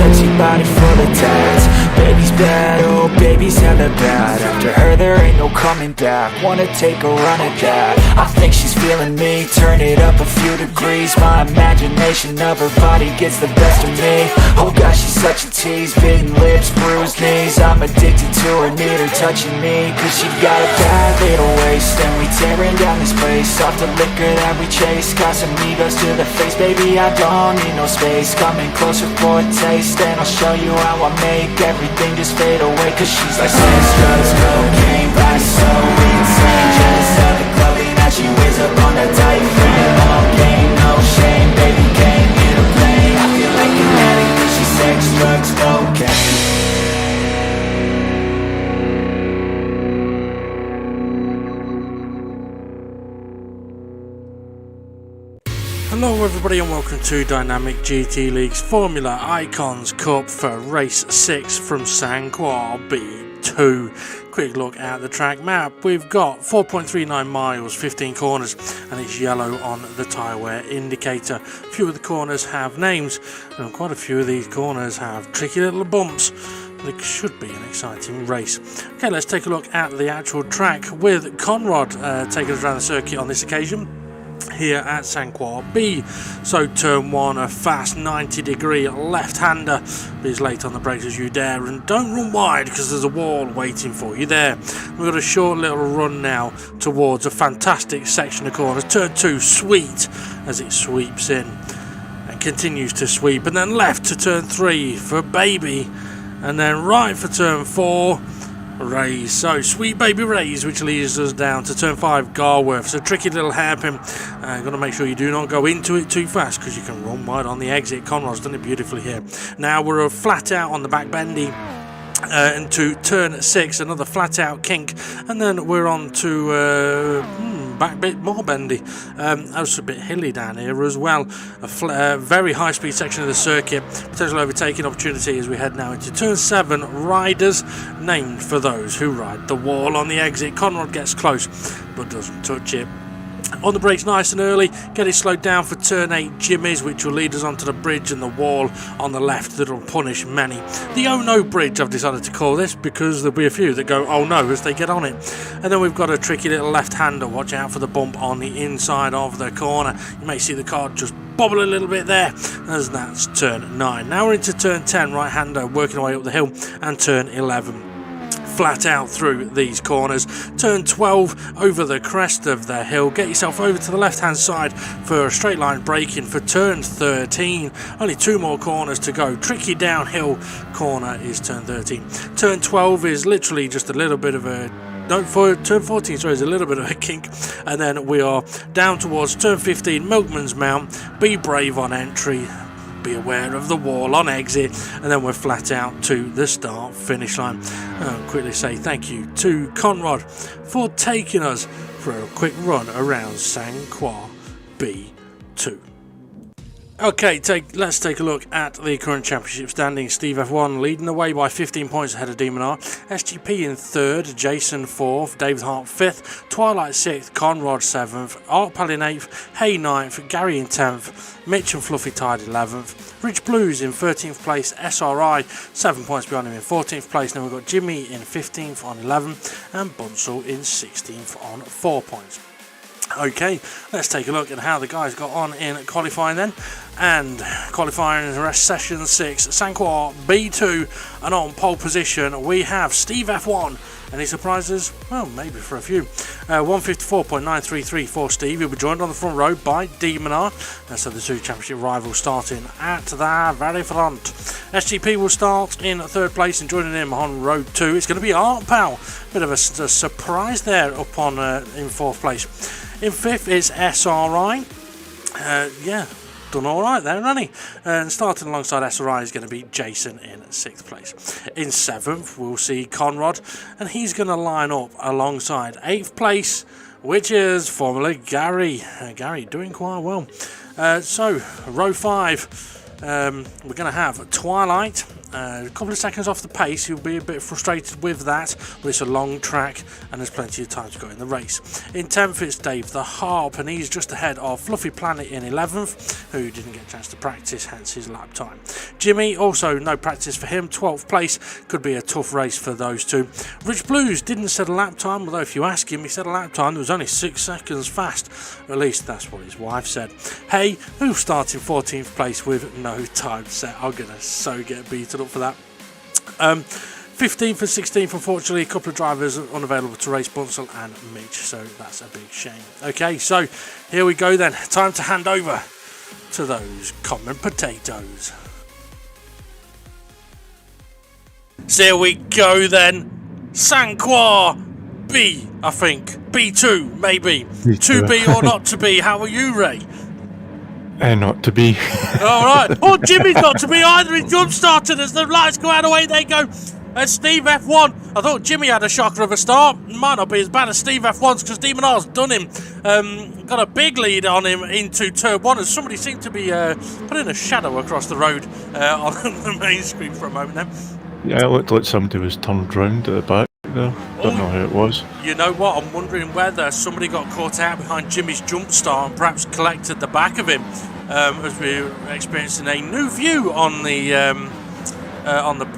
sexy body full of tats. Baby's bad, oh baby's hella bad. After her there ain't no coming back. Wanna take a run at that. I think she's feeling me, turn it up a few degrees. My imagination of her body gets the best of me. Oh gosh, she's such a tease, bitten lips, bruised knees. I'm addicted to her, need her touching me, cause she got a bad little waist. And we tearing down this place, off the liquor that we chase. Casamigos to the face, baby I don't need no space. Coming closer for a taste, and I'll show you how I make everything just fade away. Cause she's like sex, drugs, cocaine, body so insane. Jealous of the clothing that she wears up on that tight frame. All game, no shame, baby came here to play. I feel like an addict cause she's sex, drugs, cocaine. Hello everybody and welcome to Dynamic GT League's Formula Icons Cup for Race 6 from San Croix B2. Quick look at the track map. We've got 4.39 miles, 15 corners, and it's yellow on the tyre wear indicator. A few of the corners have names, and quite a few of these corners have tricky little bumps. It should be an exciting race. Okay, let's take a look at the actual track with Conrad taking us around the circuit on this occasion here at San Croix B. So turn 1, a fast 90-degree left-hander. Be as late on the brakes as you dare, and don't run wide because there's a wall waiting for you there. We've got a short little run now towards a fantastic section of corners. Turn 2, sweet as it sweeps in and continues to sweep, and then left to turn 3 for baby, and then right for turn 4 raise. So sweet baby raise, which leads us down to turn 5 Garworth. So tricky little hairpin. Got to make sure you do not go into it too fast because you can run wide on the exit. Conrad's done it beautifully here. Now we're flat out on the back bendy into turn 6, another flat out kink, and then we're on to back bit more bendy. Also a bit hilly down here as well. A very high speed section of the circuit. Potential overtaking opportunity as we head now into turn 7. Riders named for those who ride the wall on the exit. Conrad gets close but doesn't touch it. On the brakes nice and early, get it slowed down for turn 8 Jimmy's, which will lead us onto the bridge and the wall on the left that will punish many. The oh no bridge I've decided to call this because there'll be a few that go oh no as they get on it. And then we've got a tricky little left-hander, watch out for the bump on the inside of the corner. You may see the car just bobble a little bit there as that's turn 9. Now we're into turn 10 right-hander, working our way up the hill, and turn 11. Flat out through these corners. Turn 12 over the crest of the hill. Get yourself over to the left hand side for a straight line braking for turn 13. Only 2 more corners to go. Tricky downhill corner is turn 13. Turn 12 is literally just a little bit of a for turn 14, sorry, is a little bit of a kink, and then we are down towards turn 15 Milkman's Mount. Be brave on entry, be aware of the wall on exit, and then we're flat out to the start finish line. I'll quickly say thank you to Conrad for taking us for a quick run around San Croix B2. Okay, let's take a look at the current championship standings. Steve F1 leading the way by 15 points ahead of Demon R. SGP in 3rd, Jason 4th, David Hart 5th, Twilight 6th, Conrad 7th, Art Pal in 8th, Hay 9th, Gary in 10th, Mitch and Fluffy Tide 11th, Rich Blues in 13th place, SRI 7 points behind him in 14th place. Now we've got Jimmy in 15th on 11, and Bunsel in 16th on 4 points. Okay, let's take a look at how the guys got on in qualifying then. And qualifying in session 6, San Croix B2, and on pole position we have Steve F1. Any surprises? Well, maybe for a few. 154.933 for Steve. He'll be joined on the front row by Demon R. And so the 2 championship rivals starting at the very front. SGP will start in 3rd place, and joining him on row 2, it's going to be Art Pal. Bit of a surprise there up on in 4th place. In 5th is SRI. Done alright there, hasn't he? And starting alongside SRI is going to be Jason in 6th place. In 7th, we'll see Conrad, and he's going to line up alongside 8th place, which is Formula Gary. Gary doing quite well. So, row 5, we're going to have Twilight, a couple of seconds off the pace. He'll be a bit frustrated with that, but it's a long track and there's plenty of time to go in the race. In 10th it's Dave the Harp, and he's just ahead of Fluffy Planet in 11th, who didn't get a chance to practice, hence his lap time. Jimmy, also no practice for him, 12th place. Could be a tough race for those two. Rich Blues didn't set a lap time, although if you ask him, he set a lap time that was only 6 seconds fast. At least that's what his wife said. Hay, who started 14th place with no time set. I'm gonna so get beaten up for that. 15th and 16th, unfortunately, a couple of drivers unavailable to race, Bunsell and Mitch, so that's a big shame. Okay, so here we go then. Time to hand over to those common potatoes. So here we go then. Sanquois B, I think. B2, maybe. B2. To be or not to be. How are you, Ray? Not to be. All right. Oh, Jimmy's not to be either. He jump started as the lights go out. Away they go. And Steve F1. I thought Jimmy had a shocker of a start. Might not be as bad as Steve F1's because Demon R's done him. Got a big lead on him into turn 1, and somebody seemed to be putting a shadow across the road on the main screen for a moment then. Yeah, it looked like somebody was turned round at the back there. Don't know who it was. You know what? I'm wondering whether somebody got caught out behind Jimmy's jump start and perhaps collected the back of him, as we're experiencing a new view on the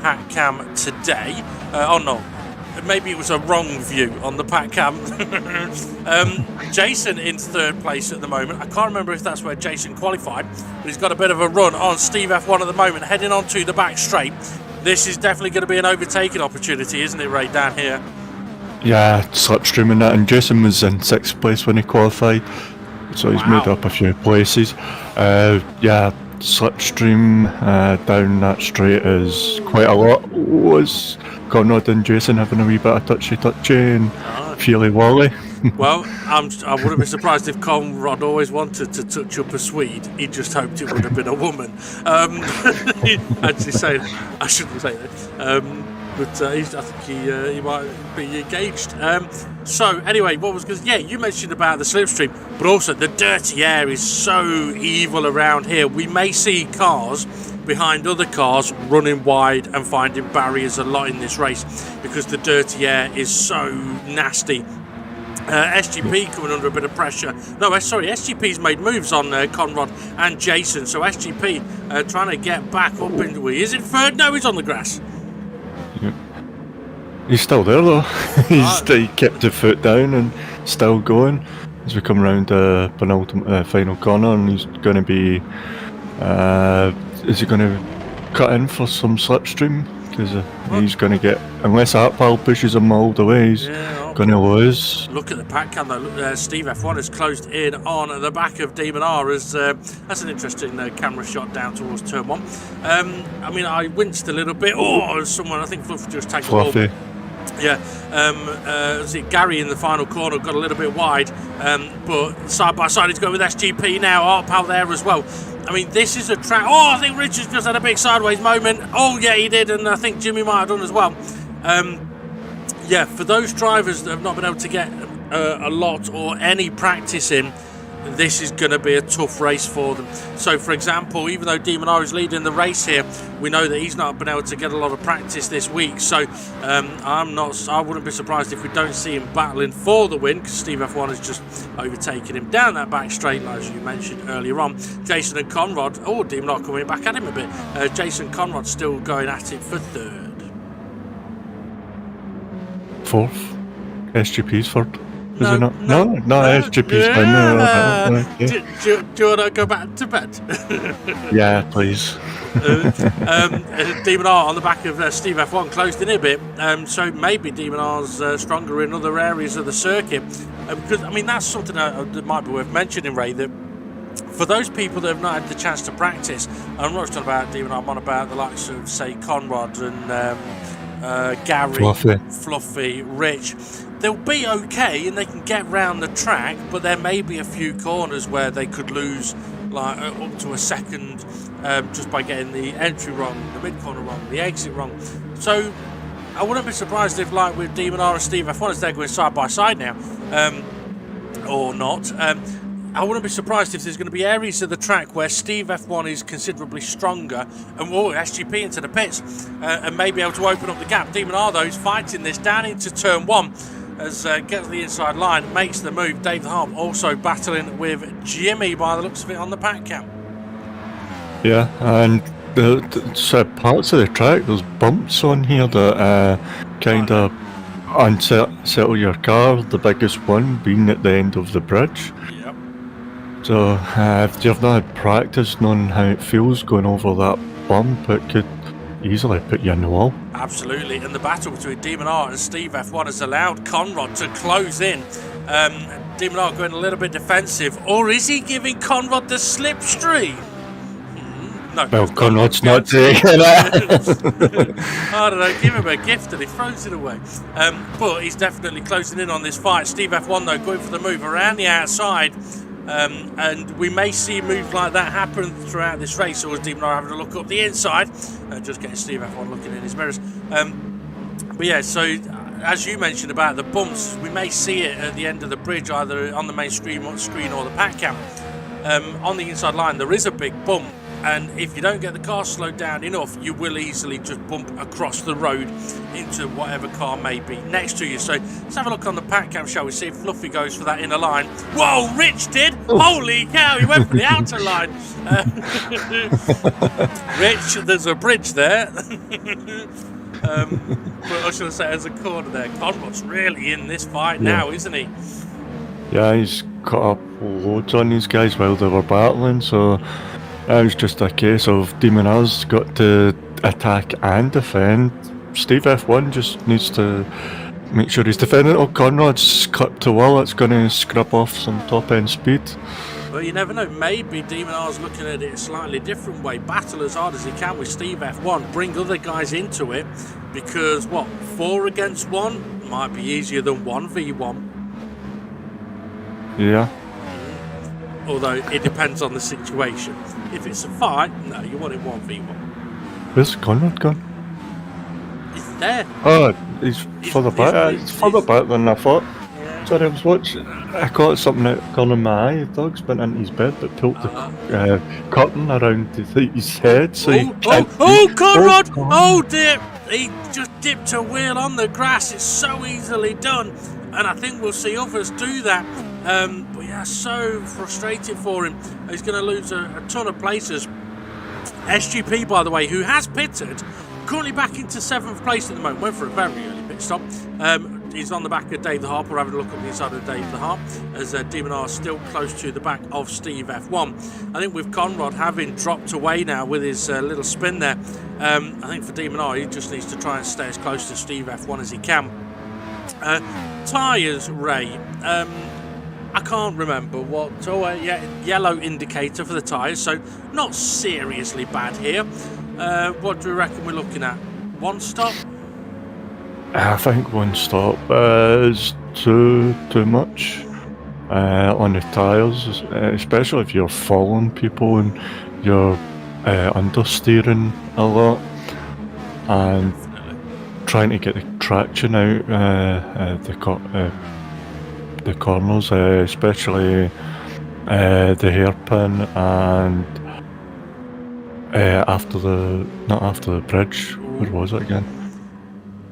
pack cam today. Oh no, maybe it was a wrong view on the pack cam. Jason in 3rd place at the moment. I can't remember if that's where Jason qualified, but he's got a bit of a run on Steve F1 at the moment, heading on to the back straight. This is definitely going to be an overtaking opportunity, isn't it, Ray, down here? Yeah, slipstreaming that, and Jason was in 6th place when he qualified, so he's made up a few places. Yeah, slipstream down that straight is quite a lot. Was Conrad and Jason having a wee bit of touchy and feely wally? Well, I wouldn't be surprised if Conrad always wanted to touch up a Swede. He just hoped it would have been a woman. Actually, I shouldn't say that. But I think he might be engaged. So anyway, you mentioned about the slipstream, but also the dirty air is so evil around here. We may see cars behind other cars running wide and finding barriers a lot in this race because the dirty air is so nasty. SGP coming under a bit of pressure. SGP's made moves on Conrad and Jason. So SGP trying to get back up into. Is it 3rd? No, he's on the grass. Yep. He's still there though. He kept the foot down and still going as we come around the penultimate final corner, and he's going to be. Is he going to cut in for some slipstream? Because he's going to get, unless that pal pushes him all the way, he's going to lose. Look at the pack cam though. Steve F1 has closed in on the back of Demon R. That's an interesting camera shot down towards turn 1. I winced a little bit. Someone, I think Fluff just tagged Fluffy. Yeah, Gary in the final corner got a little bit wide, but side by side he's going with SGP now. Art Pal there as well. I mean, this is a track. I think Richard's just had a big sideways moment. Oh, yeah, he did, and I think Jimmy might have done as well. For those drivers that have not been able to get a lot or any practice in, this is going to be a tough race for them. So, for example, even though Demon R is leading the race here, we know that he's not been able to get a lot of practice this week. So, I wouldn't be surprised if we don't see him battling for the win, because Steve F1 has just overtaken him down that back straight, as you mentioned earlier on. Jason and Conrad, Demon R coming back at him a bit. Jason Conrad still going at it for 3rd. 4th. SGP's 3rd. Is it not? No, SGP's fine. Do you want to go back to bed? Yeah, please. Demon R on the back of Steve F1 closed in a bit, so maybe Demon R's stronger in other areas of the circuit. Because, that's something that might be worth mentioning, Ray, that for those people that have not had the chance to practice, I'm not talking about Demon R, I'm on about the likes of, say, Conrad and Gary, Fluffy, Rich. They'll be okay and they can get round the track, but there may be a few corners where they could lose up to a second just by getting the entry wrong, the mid-corner wrong, the exit wrong. So I wouldn't be surprised if, like with Demon R and Steve F1, as they're going side by side now, or not, I wouldn't be surprised if there's going to be areas of the track where Steve F1 is considerably stronger and SGP into the pits and may be able to open up the gap. Demon R, though, is fighting this down into turn 1 as gets the inside line, makes the move. Dave the Harp also battling with Jimmy by the looks of it on the pack cam. Yeah, and the parts of the track, there's bumps on here that kind of unsettle your car, the biggest one being at the end of the bridge. Yep. So if you've not had practice knowing how it feels going over that bump, it could easily put you in the wall. Absolutely, and the battle between Demon R and Steve F1 has allowed Conrad to close in. Demon R going a little bit defensive, or is he giving Conrad the slipstream? No, well, Conrad's not taking it. I don't know, give him a gift and he throws it away. But he's definitely closing in on this fight. Steve F1, though, going for the move around the outside. And we may see moves like that happen throughout this race, or as Demon R having a look up the inside. Just getting Steve F1 looking in his mirrors. But yeah, so as you mentioned about the bumps, we may see it at the end of the bridge, either on the main screen or the pack cam. On the inside line, there is a big bump. And if you don't get the car slowed down enough, you will easily just bump across the road into whatever car may be next to you. So let's have a look on the pack cam, shall we, see if Fluffy goes for that inner line. Whoa, Rich did! Oh. Holy cow, he went for the outer line. Rich, there's a bridge there. But I should say, there's a corner there. Conrad's really in this fight now, isn't he? Yeah, he's cut up loads on these guys while they were battling, so it was just a case of Demon R's got to attack and defend. Steve F1 just needs to make sure he's defending. Oh, Conrad's cut to wall, it's going to scrub off some top end speed. Well, you never know, maybe Demon R's looking at it a slightly different way. Battle as hard as he can with Steve F1, bring other guys into it, because 4 against 1 might be easier than 1v1. Yeah. Although it depends on the situation. If it's a fight, no, you want it 1v1. Where's Conrad gone? He's there. Oh, he's further back. He's further back than I thought. Yeah. Sorry, I was watching. I caught something out corner of my eye. The dog's been into his bed but pulled the curtain around his head. So Conrad! Oh dear! He just dipped a wheel on the grass. It's so easily done. And I think we'll see others do that. But yeah, so frustrating for him. He's going to lose a ton of places. SGP, by the way, who has pitted, currently back into 7th place at the moment. Went for a very early pit stop. He's on the back of Dave the Harp. We're having a look up the inside of Dave the Harp as Demon R still close to the back of Steve F1. I think with Conrad having dropped away now with his little spin there, I think for Demon R, he just needs to try and stay as close to Steve F1 as he can. Tyres, Ray. I can't remember what. Oh, yeah, yellow indicator for the tyres, so not seriously bad here. What do you reckon we're looking at? 1 stop? I think 1 stop is too much on the tyres, especially if you're following people and you're understeering a lot and trying to get the traction out the corners, especially the hairpin and not after the bridge. Where was it again?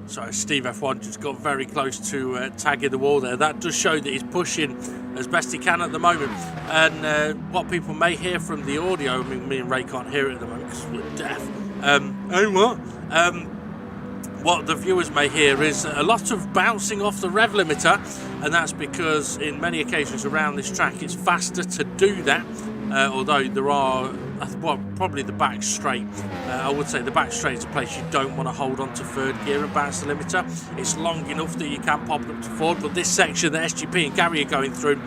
So Steve F1 just got very close to tagging the wall there. That does show that he's pushing as best he can at the moment. And what people may hear from the audio, I mean, me and Ray can't hear it at the moment because we're deaf. What the viewers may hear is a lot of bouncing off the rev limiter, and that's because in many occasions around this track it's faster to do that, although there are, probably the back straight. I would say the back straight is a place you don't want to hold on to 3rd gear and bounce the limiter. It's long enough that you can pop it up to 4th, but this section that SGP and Gary are going through,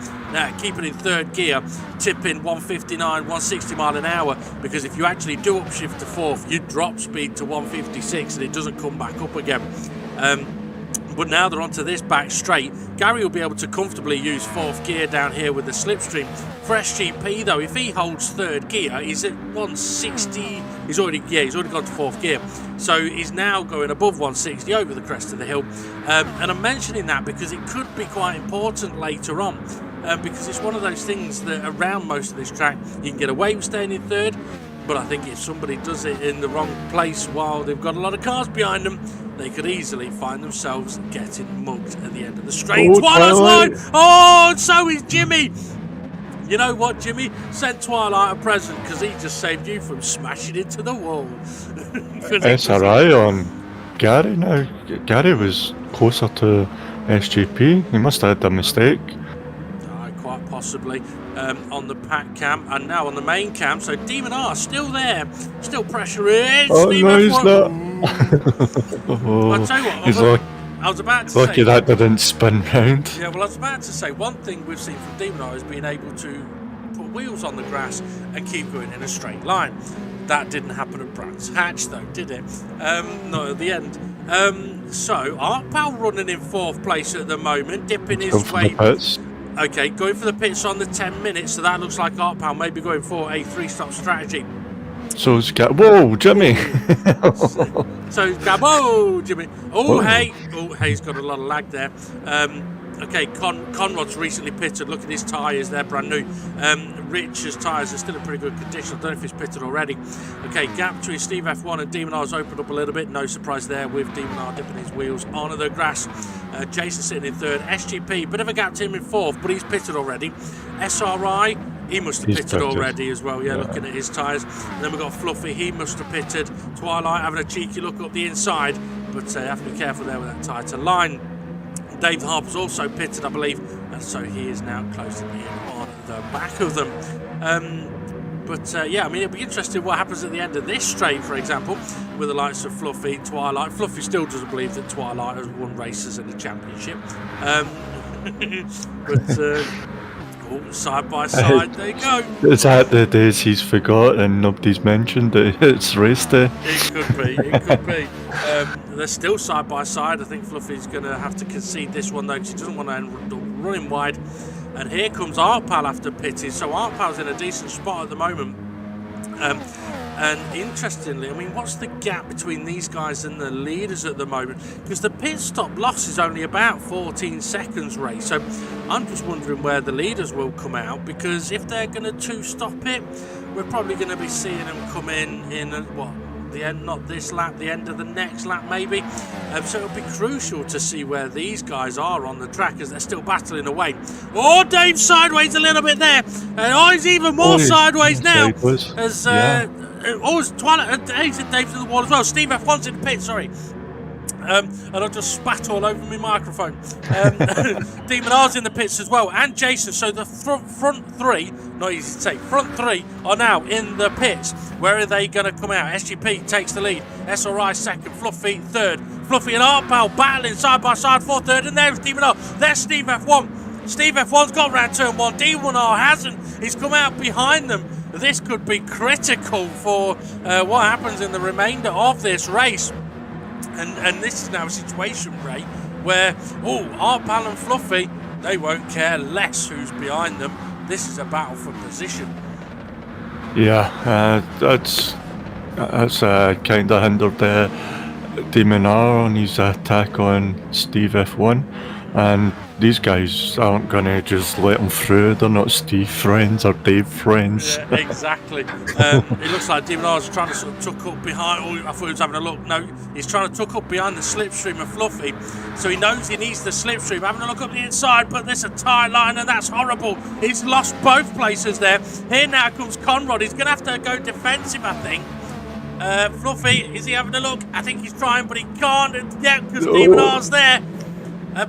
keep it in 3rd gear, tipping 159, 160 mile an hour, because if you actually do upshift to 4th, you drop speed to 156 and it doesn't come back up again. But now they're onto this back straight. Gary will be able to comfortably use 4th gear down here with the slipstream. For SGP though, if he holds 3rd gear, he's at 160. He's already gone to 4th gear. So he's now going above 160 over the crest of the hill. And I'm mentioning that because it could be quite important later on. because it's one of those things that around most of this track you can get away with staying in third, but I think if somebody does it in the wrong place while they've got a lot of cars behind them, they could easily find themselves getting mugged at the end of the straight. Twilight's wide! Oh, and so is Jimmy! You know what, Jimmy? Send Twilight a present because he just saved you from smashing into the wall. SRI on Gary now. Gary was closer to SGP. He must have had a mistake. Quite possibly. On the pack cam and now on the main cam. So Demon R still there. Still pressure in. Oh, no, he's not. I'll tell you what. He's I was about to lucky say, that didn't spin round. Yeah, well, I was about to say, one thing we've seen from Demon R is being able to put wheels on the grass and keep going in a straight line. That didn't happen at Brands Hatch, though, did it? Not at the end. So, Artpal running in 4th place at the moment, dipping his way. Okay, going for the pits on the 10 minutes, so that looks like Artpal may be going for a 3-stop strategy. So it's whoa, Jimmy! So Gabo, Jimmy. Oh, hey, he's got a lot of lag there. Okay, Conrod's recently pitted. Look at his tyres, they're brand new. Rich's tyres are still in pretty good condition. I don't know if he's pitted already. Okay, gap between Steve F1 and Demon R's opened up a little bit. No surprise there with Demon R dipping his wheels onto the grass. Jason sitting in 3rd. SGP, bit of a gap to him in 4th, but he's pitted already. SRI, he must have pitted already as well, yeah, looking at his tyres. And then we've got Fluffy, he must have pitted. Twilight having a cheeky look up the inside, but have to be careful there with that tighter line. Dave Harper's also pitted, I believe, and so he is now closing in on the back of them. Yeah, I mean, it'll be interesting what happens at the end of this straight, for example, with the likes of Fluffy, Twilight. Fluffy still doesn't believe that Twilight has won races in the championship. Side by side, there you go. Is that the days he's forgot and nobody's mentioned that it's race day? It could be. They're still side by side. I think Fluffy's going to have to concede this one though, because he doesn't want to end up running wide. And here comes Artpal after pitting. So Artpal's in a decent spot at the moment. And interestingly, I mean, what's the gap between these guys and the leaders at the moment? Because the pit stop loss is only about 14 seconds, Ray. So I'm just wondering where the leaders will come out, because if they're going to 2-stop it, we're probably going to be seeing them come in the end, not this lap, the end of the next lap maybe. So it'll be crucial to see where these guys are on the track as they're still battling away. Oh, Dave's sideways a little bit there. And he's even more sideways now. As Twilight, Dave's in the wall as well. Steve F1's in the pit, sorry. And I just spat all over my microphone. Demon R's in the pits as well, and Jason. So the front three, not easy to say, front three are now in the pits. Where are they going to come out? SGP takes the lead. SRI second, Fluffy third. Fluffy and Artpal battling side by side for third, and there's Demon R. There's Steve F1. Steve F1's got round turn 1. Demon R hasn't. He's come out behind them. This could be critical for what happens in the remainder of this race. And this is now a situation, Ray, where, Artpal and Fluffy, they won't care less who's behind them. This is a battle for position. Yeah, that's kind of hindered Demon R on his attack on Steve F1. And these guys aren't going to just let him through. They're not Steve friends or Dave friends. Yeah, exactly. It looks like Demon R's trying to sort of tuck up behind. I thought he was having a look. No, he's trying to tuck up behind the slipstream of Fluffy. So he knows he needs the slipstream. Having a look up the inside, but there's a tight line, and that's horrible. He's lost both places there. Here now comes Conrad. He's going to have to go defensive, I think. Fluffy, is he having a look? I think he's trying, but he can't. Yeah, because Demon R's there.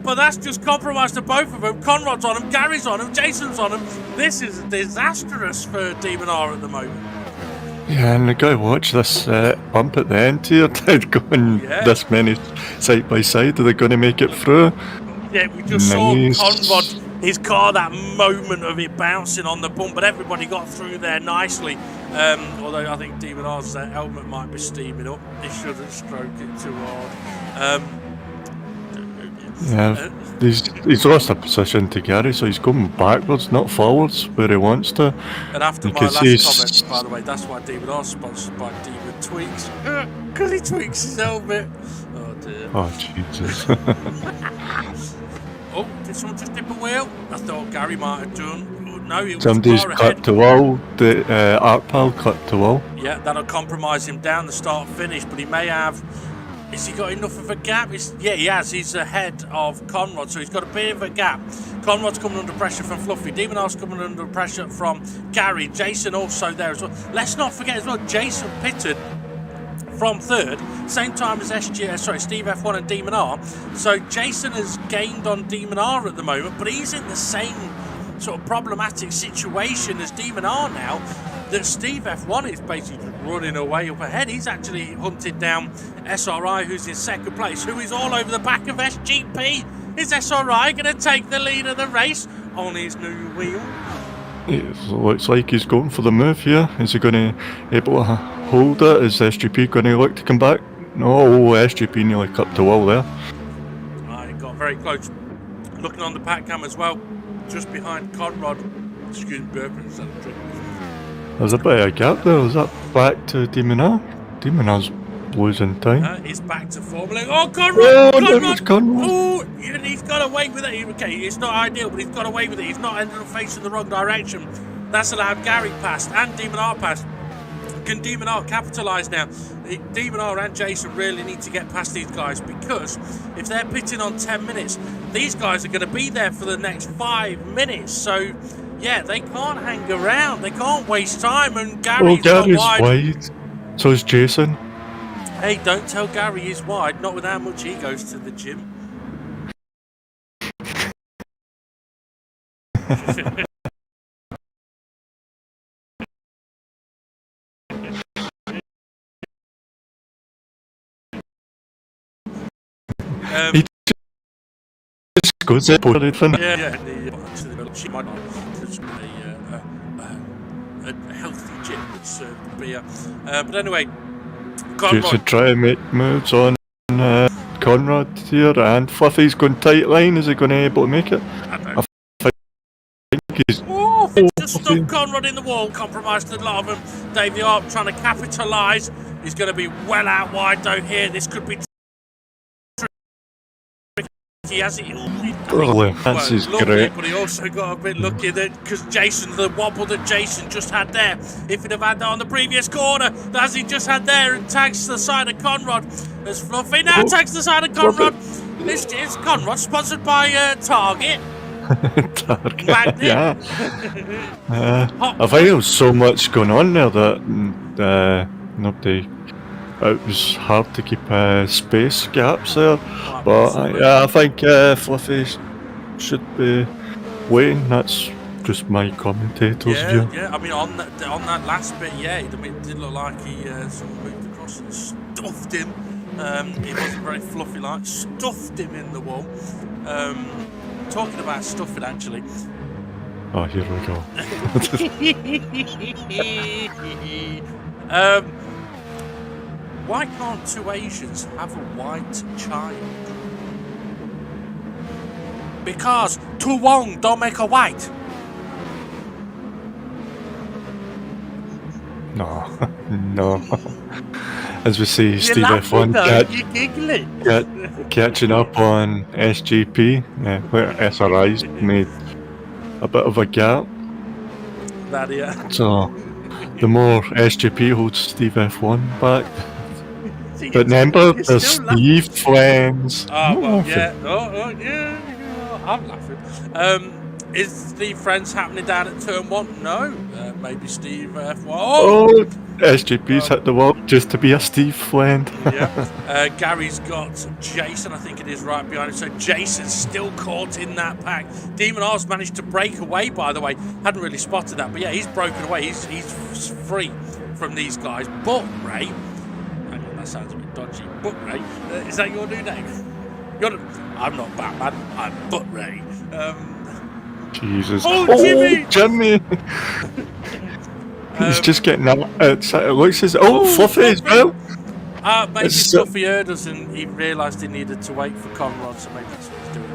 But that's just compromised to both of them. Conrad's on him, Gary's on him, Jason's on him. This is disastrous for Demon R at the moment. Yeah, and the guy watch this bump at the end here. They're going this many side by side. Are they going to make it through? Yeah, we just saw Conrad, his car, that moment of it bouncing on the bump, but everybody got through there nicely. Although I think Demon R's helmet might be steaming up. He shouldn't stroke it too hard. Yeah, he's lost a position to Gary, so he's going backwards, not forwards, where he wants to. And after my last comment, by the way, that's why Demon R's sponsored by Demon Tweaks. Because he tweaks his helmet. Oh dear. Oh, Jesus. Oh, did someone just dip a wheel? I thought Gary might have done. Oh, no, it was Somebody's far ahead. cut to wall. The art pal cut to wall. Yeah, that'll compromise him down the start-finish, but he may have... Has he got enough of a gap? Yeah, he has. He's ahead of Conrad, so he's got a bit of a gap. Conrad's coming under pressure from Fluffy. Demon R's coming under pressure from Gary. Jason also there as well. Let's not forget as well, Jason pitted from third, same time as Steve F1 and Demon R. So Jason has gained on Demon R at the moment, but he's in the same sort of problematic situation as Demon R now, that Steve F1 is basically just running away up ahead. He's actually hunted down SRI, who's in second place, who is all over the back of SGP. Is SRI going to take the lead of the race on his new wheel? It looks like he's going for the move here. Is he going to able to hold it? Is SGP going to look to come back? No, SGP nearly cut to wall there. It got very close. Looking on the pack cam as well, just behind Conrad. Excuse me, burping instead of drinking. There's a bit of a gap there. Is that back to Demon R? Demon R's losing time. He's back to Formula. Oh, Conrad! Oh, Conrad! no, it's Conrad. Oh, and he's got away with it. Okay, it's not ideal, but he's got away with it. He's not ended up facing the wrong direction. That's allowed Gary past and Demon R past. Can Demon R capitalise now? Demon R and Jason really need to get past these guys, because if they're pitting on 10 minutes, these guys are going to be there for the next 5 minutes. So, yeah, they can't hang around. They can't waste time. And Gary's wide. So is Jason. Hey, don't tell Gary he's wide. Not with how much he goes to the gym. He just goes up over everything. She might not a healthy gym would serve the beer. But anyway, Jason try and make moves on Conrad here, and Fluffy's going tight line. Is he going to be able to make it? I think he's... Oh, just stuck Conrad in the wall, compromised a lot of them. Davey Arp trying to capitalise. He's going to be well out wide though here. This could be he has it. That's his great. But he also got a bit lucky that because the wobble that Jason just had there, if he'd have had that on the previous corner, as he just had there, and tags to the side of Conrad, as Fluffy now tags to the side of Conrad. This is Conrad, sponsored by Target. Target. Magnet. Yeah. I think there was so much going on there that nobody. It was hard to keep space gaps there, but I think Fluffy should be waiting. That's just my commentator's view. Yeah. I mean, on that last bit, it did look like he sort of moved across and stuffed him. He wasn't very fluffy like, stuffed him in the wall. Talking about stuffing, actually. Oh, here we go. Why can't two Asians have a white child? Because two Wong don't make a white. No. As we see, Steve F1 catching up on SGP, where SRI's made a bit of a gap. So, the more SGP holds Steve F1 back. But remember, there's Steve Friends. Oh, well, yeah. Yeah. I'm laughing. Is Steve Friends happening down at turn 1? No. Maybe Steve F1. Oh, SGP's hit the wall just to be a Steve friend. Yeah. Gary's got Jason, I think it is, right behind him. So Jason's still caught in that pack. Demon R's managed to break away, by the way. Hadn't really spotted that. But yeah, he's broken away. He's free from these guys. But Ray... That sounds a bit dodgy. Butt Ray, is that your new name? I'm not Batman. I'm Butt Ray. Jesus. Oh, Jimmy! He's just getting out. It looks as Fluffy as well. Maybe Fluffy heard us and he realised he needed to wait for Conrad, so maybe that's what he's doing.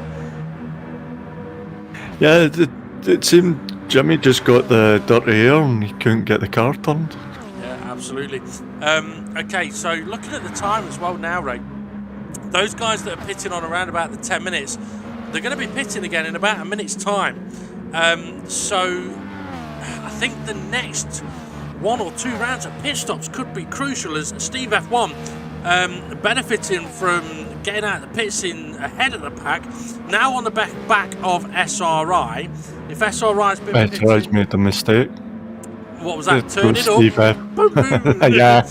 Yeah, it seemed Jimmy just got the dirty air and he couldn't get the car turned. Absolutely. Okay, so looking at the time as well now, Ray, those guys that are pitting on around about the 10 minutes, they're going to be pitting again in about a minute's time. So I think the next 1 or 2 rounds of pit stops could be crucial, as Steve F1 benefiting from getting out of the pits in ahead of the pack, now on the back of SRI. If SRI's been SRI's made a mistake. What was that? Turn it Steve up. F. Yeah.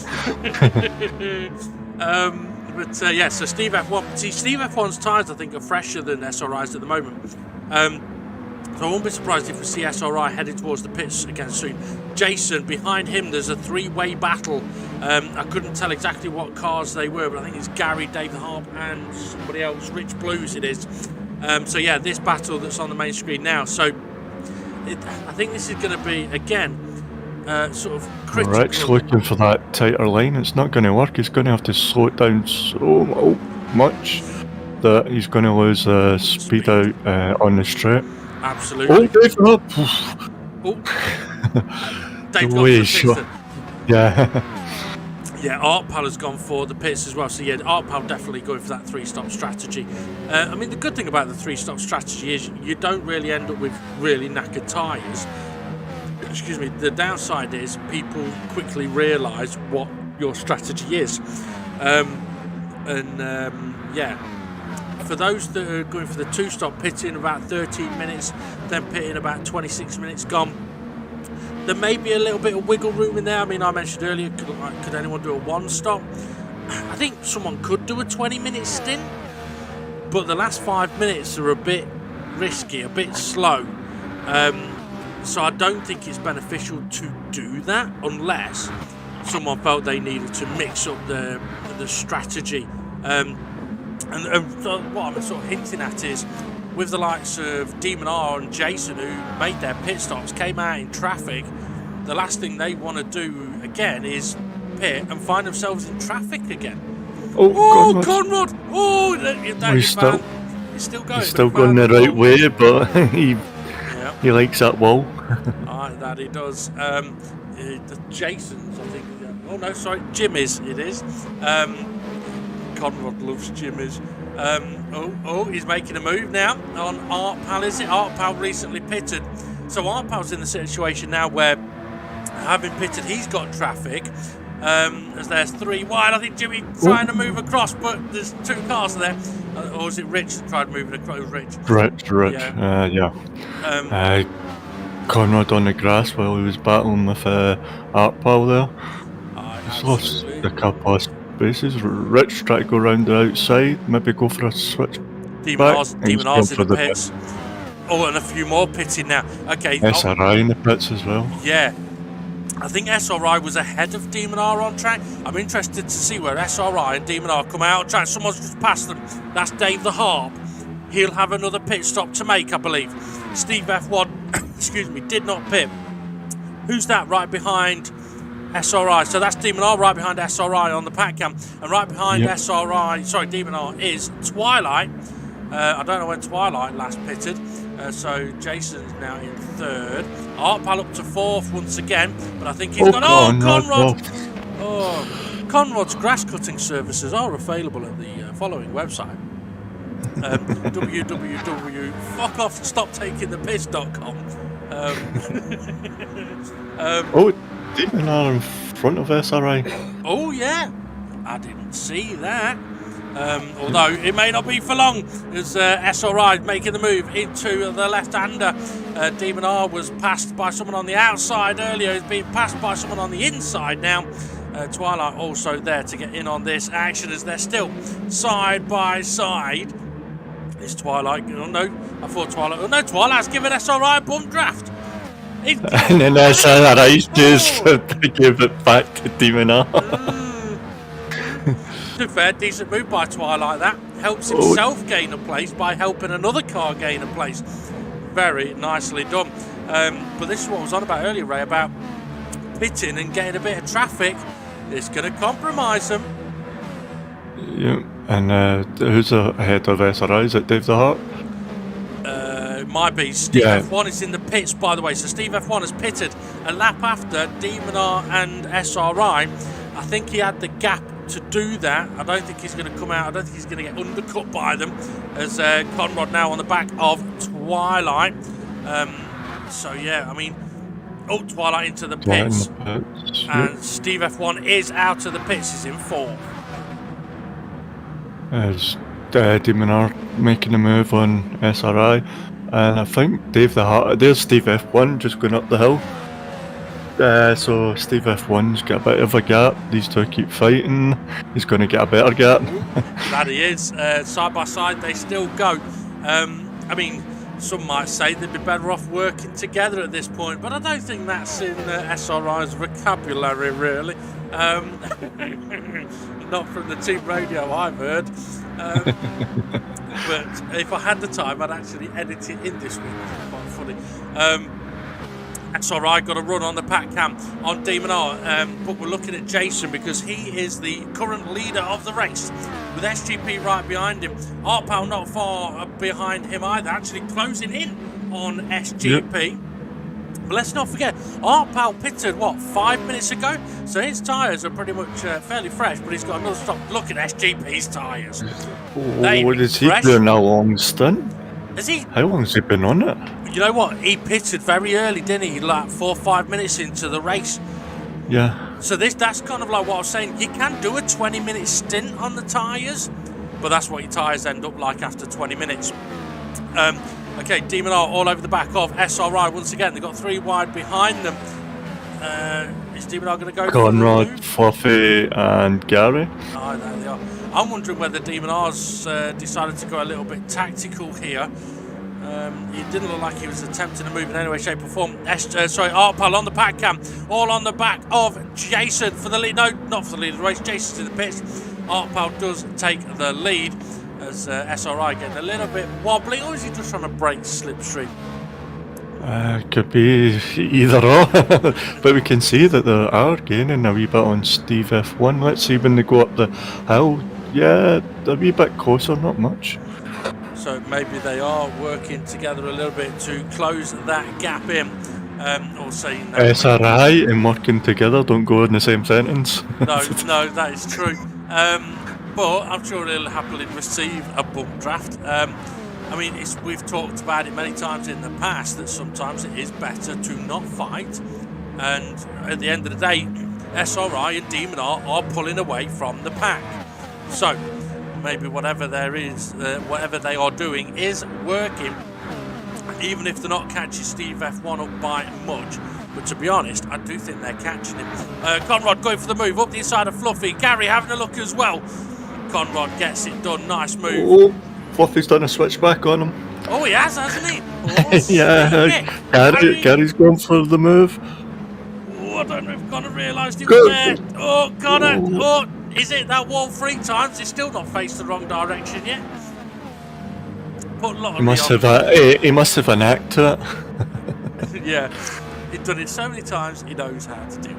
But so Steve F1. See, Steve F1's tyres, I think, are fresher than SRI's at the moment. So I won't be surprised if we see SRI heading towards the pits again soon. Jason, behind him, there's a 3-way battle. I couldn't tell exactly what cars they were, but I think it's Gary, Dave the Harp, and somebody else, Rich Blues it is. So yeah, this battle that's on the main screen now. So I think this is going to be, again, sort of critical. Rick's looking for that tighter line. It's not going to work. He's going to have to slow it down so much that he's going to lose speed out on the straight. Absolutely. Oh, Dave up! Oh. Dave got Way the short. pits. Yeah. Yeah, Artpal has gone for the pits as well. So yeah, Artpal definitely going for that 3-stop strategy. I mean, the good thing about the 3-stop strategy is you don't really end up with really knackered tyres. Excuse me. The downside is people quickly realise what your strategy is. Yeah. For those that are going for the 2-stop, pitting about 13 minutes, then pitting about 26 minutes gone. There may be a little bit of wiggle room in there. I mean, I mentioned earlier, could anyone do a 1-stop? I think someone could do a 20-minute stint, but the last 5 minutes are a bit risky, a bit slow. So I don't think it's beneficial to do that unless someone felt they needed to mix up the strategy. And what I'm sort of hinting at is, with the likes of Demon R and Jason, who made their pit stops, came out in traffic, the last thing they want to do again is pit and find themselves in traffic again. Oh, Conrad! Oh, he's still going. He's still going the right way, but he likes that wall. That he does. The Jason's, I think. Oh no, sorry, Jimmy's. It is. Conrad loves Jimmy's. He's making a move now on Artpal, is it? Artpal recently pitted. So Artpal's in the situation now where, having pitted, he's got traffic. As there's 3 wide, I think Jimmy trying to move across, but there's 2 cars there. Or is it Rich that tried moving across? Rich. Yeah. Conrad on the grass while he was battling with Artpal there. He's lost a couple of spaces. Rich tried to go round the outside, maybe go for a switch. Demon R's in the pits. Oh, and a few more pitting now. Okay. SRI in the pits as well. Yeah. I think SRI was ahead of Demon R on track. I'm interested to see where SRI and Demon R come out on track. Someone's just passed them. That's Dave the Harp. He'll have another pit stop to make, I believe. Steve F1, excuse me, did not pit. Who's that right behind SRI? So that's Demon R right behind SRI on the pack cam. And right behind Demon R is Twilight. I don't know when Twilight last pitted. So Jason's now in 3rd. Artpal up to 4th once again. But I think he's got... Conrad! Conrad's grass cutting services are available at the following website. www.fuckoffstoptakingthepiss.com. Demon R in front of SRI. Oh yeah, I didn't see that. Although it may not be for long, as SRI making the move into the left-hander. Demon R was passed by someone on the outside earlier. He's being passed by someone on the inside now. Twilight also there to get in on this action as they're still side by side. Is Twilight? Oh no, I thought Twilight. Oh no, Twilight's given SRI a bump draft. And then SRI just give it back to Demon R. To be fair, decent move by Twilight. That helps himself gain a place by helping another car gain a place. Very nicely done. But this is what I was on about earlier, Ray, about pitting and getting a bit of traffic. It's going to compromise them. Yeah, and who's ahead of SRI? Is it Dave the Harp? It might be. Steve F1 is in the pits, by the way. So Steve F1 has pitted a lap after Demon R and SRI. I think he had the gap to do that. I don't think he's going to come out. I don't think he's going to get undercut by them. As Conrad now on the back of Twilight. So yeah, I mean, Twilight into the pits. And Steve F1 is out of the pits. He's in 4th. As Demon are making a move on SRI, and I think Dave the Heart. There's Steve F1 just going up the hill. So Steve F1's got a bit of a gap. These two keep fighting. He's going to get a better gap. That he is. Side by side, they still go. I mean, some might say they'd be better off working together at this point, but I don't think that's in SRI's vocabulary, really. Not from the team radio I've heard. But if I had the time, I'd actually edit it in this week. It's quite funny. SRI got a run on the pack cam on Demon R, but we're looking at Jason because he is the current leader of the race with SGP right behind him. Arpal not far behind him either, actually closing in on SGP. Yep. But let's not forget, Arpal pitted, 5 minutes ago? So his tyres are pretty much fairly fresh, but he's got another stop. Look at SGP's tyres. What is he doing a long stint? Is he? How long has he been on it? You know what? He pitted very early, didn't he? Like 4 or 5 minutes into the race. Yeah. So that's kind of like what I was saying. You can do a 20-minute stint on the tyres, but that's what your tyres end up like after 20 minutes. Okay, Demon R all over the back of SRI once again. They've got 3 wide behind them. Is Demon R going to go Conrad, Fluffy and Gary. Oh, there they are. I'm wondering whether Demon R's decided to go a little bit tactical here. He didn't look like he was attempting to move in any way, shape or form. Arpal on the pack cam, all on the back of Jason for the lead. No, not for the lead of the race. Jason's in the pits. Arpal does take the lead as SRI getting a little bit wobbly, or is he just trying to break slipstream? Could be either or, but we can see that they are gaining a wee bit on Steve F1. Let's see when they go up the hill. Yeah, a wee bit closer, not much. So maybe they are working together a little bit to close that gap in. Or saying no. SRI and working together don't go in the same sentence. No, that is true. But I'm sure he'll happily receive a bump draft. I mean, we've talked about it many times in the past that sometimes it is better to not fight. And at the end of the day, SRI and Demon are pulling away from the pack. So maybe whatever whatever they are doing is working, even if they're not catching Steve F1 up by much. But to be honest, I do think they're catching him. Conrad going for the move up the inside of Fluffy. Gary having a look as well. Conrad gets it done. Nice move. Oh, Fluffy's done a switchback on him. Oh, he has, hasn't he? Oh, yeah, Gary's going for the move. Oh, I don't know if Connor realised he was there. Oh, Connor. Oh, is it that wall 3 times? He's still not faced the wrong direction yet. Put a lot of he must have an act to it. Yeah, he's done it so many times, he knows how to do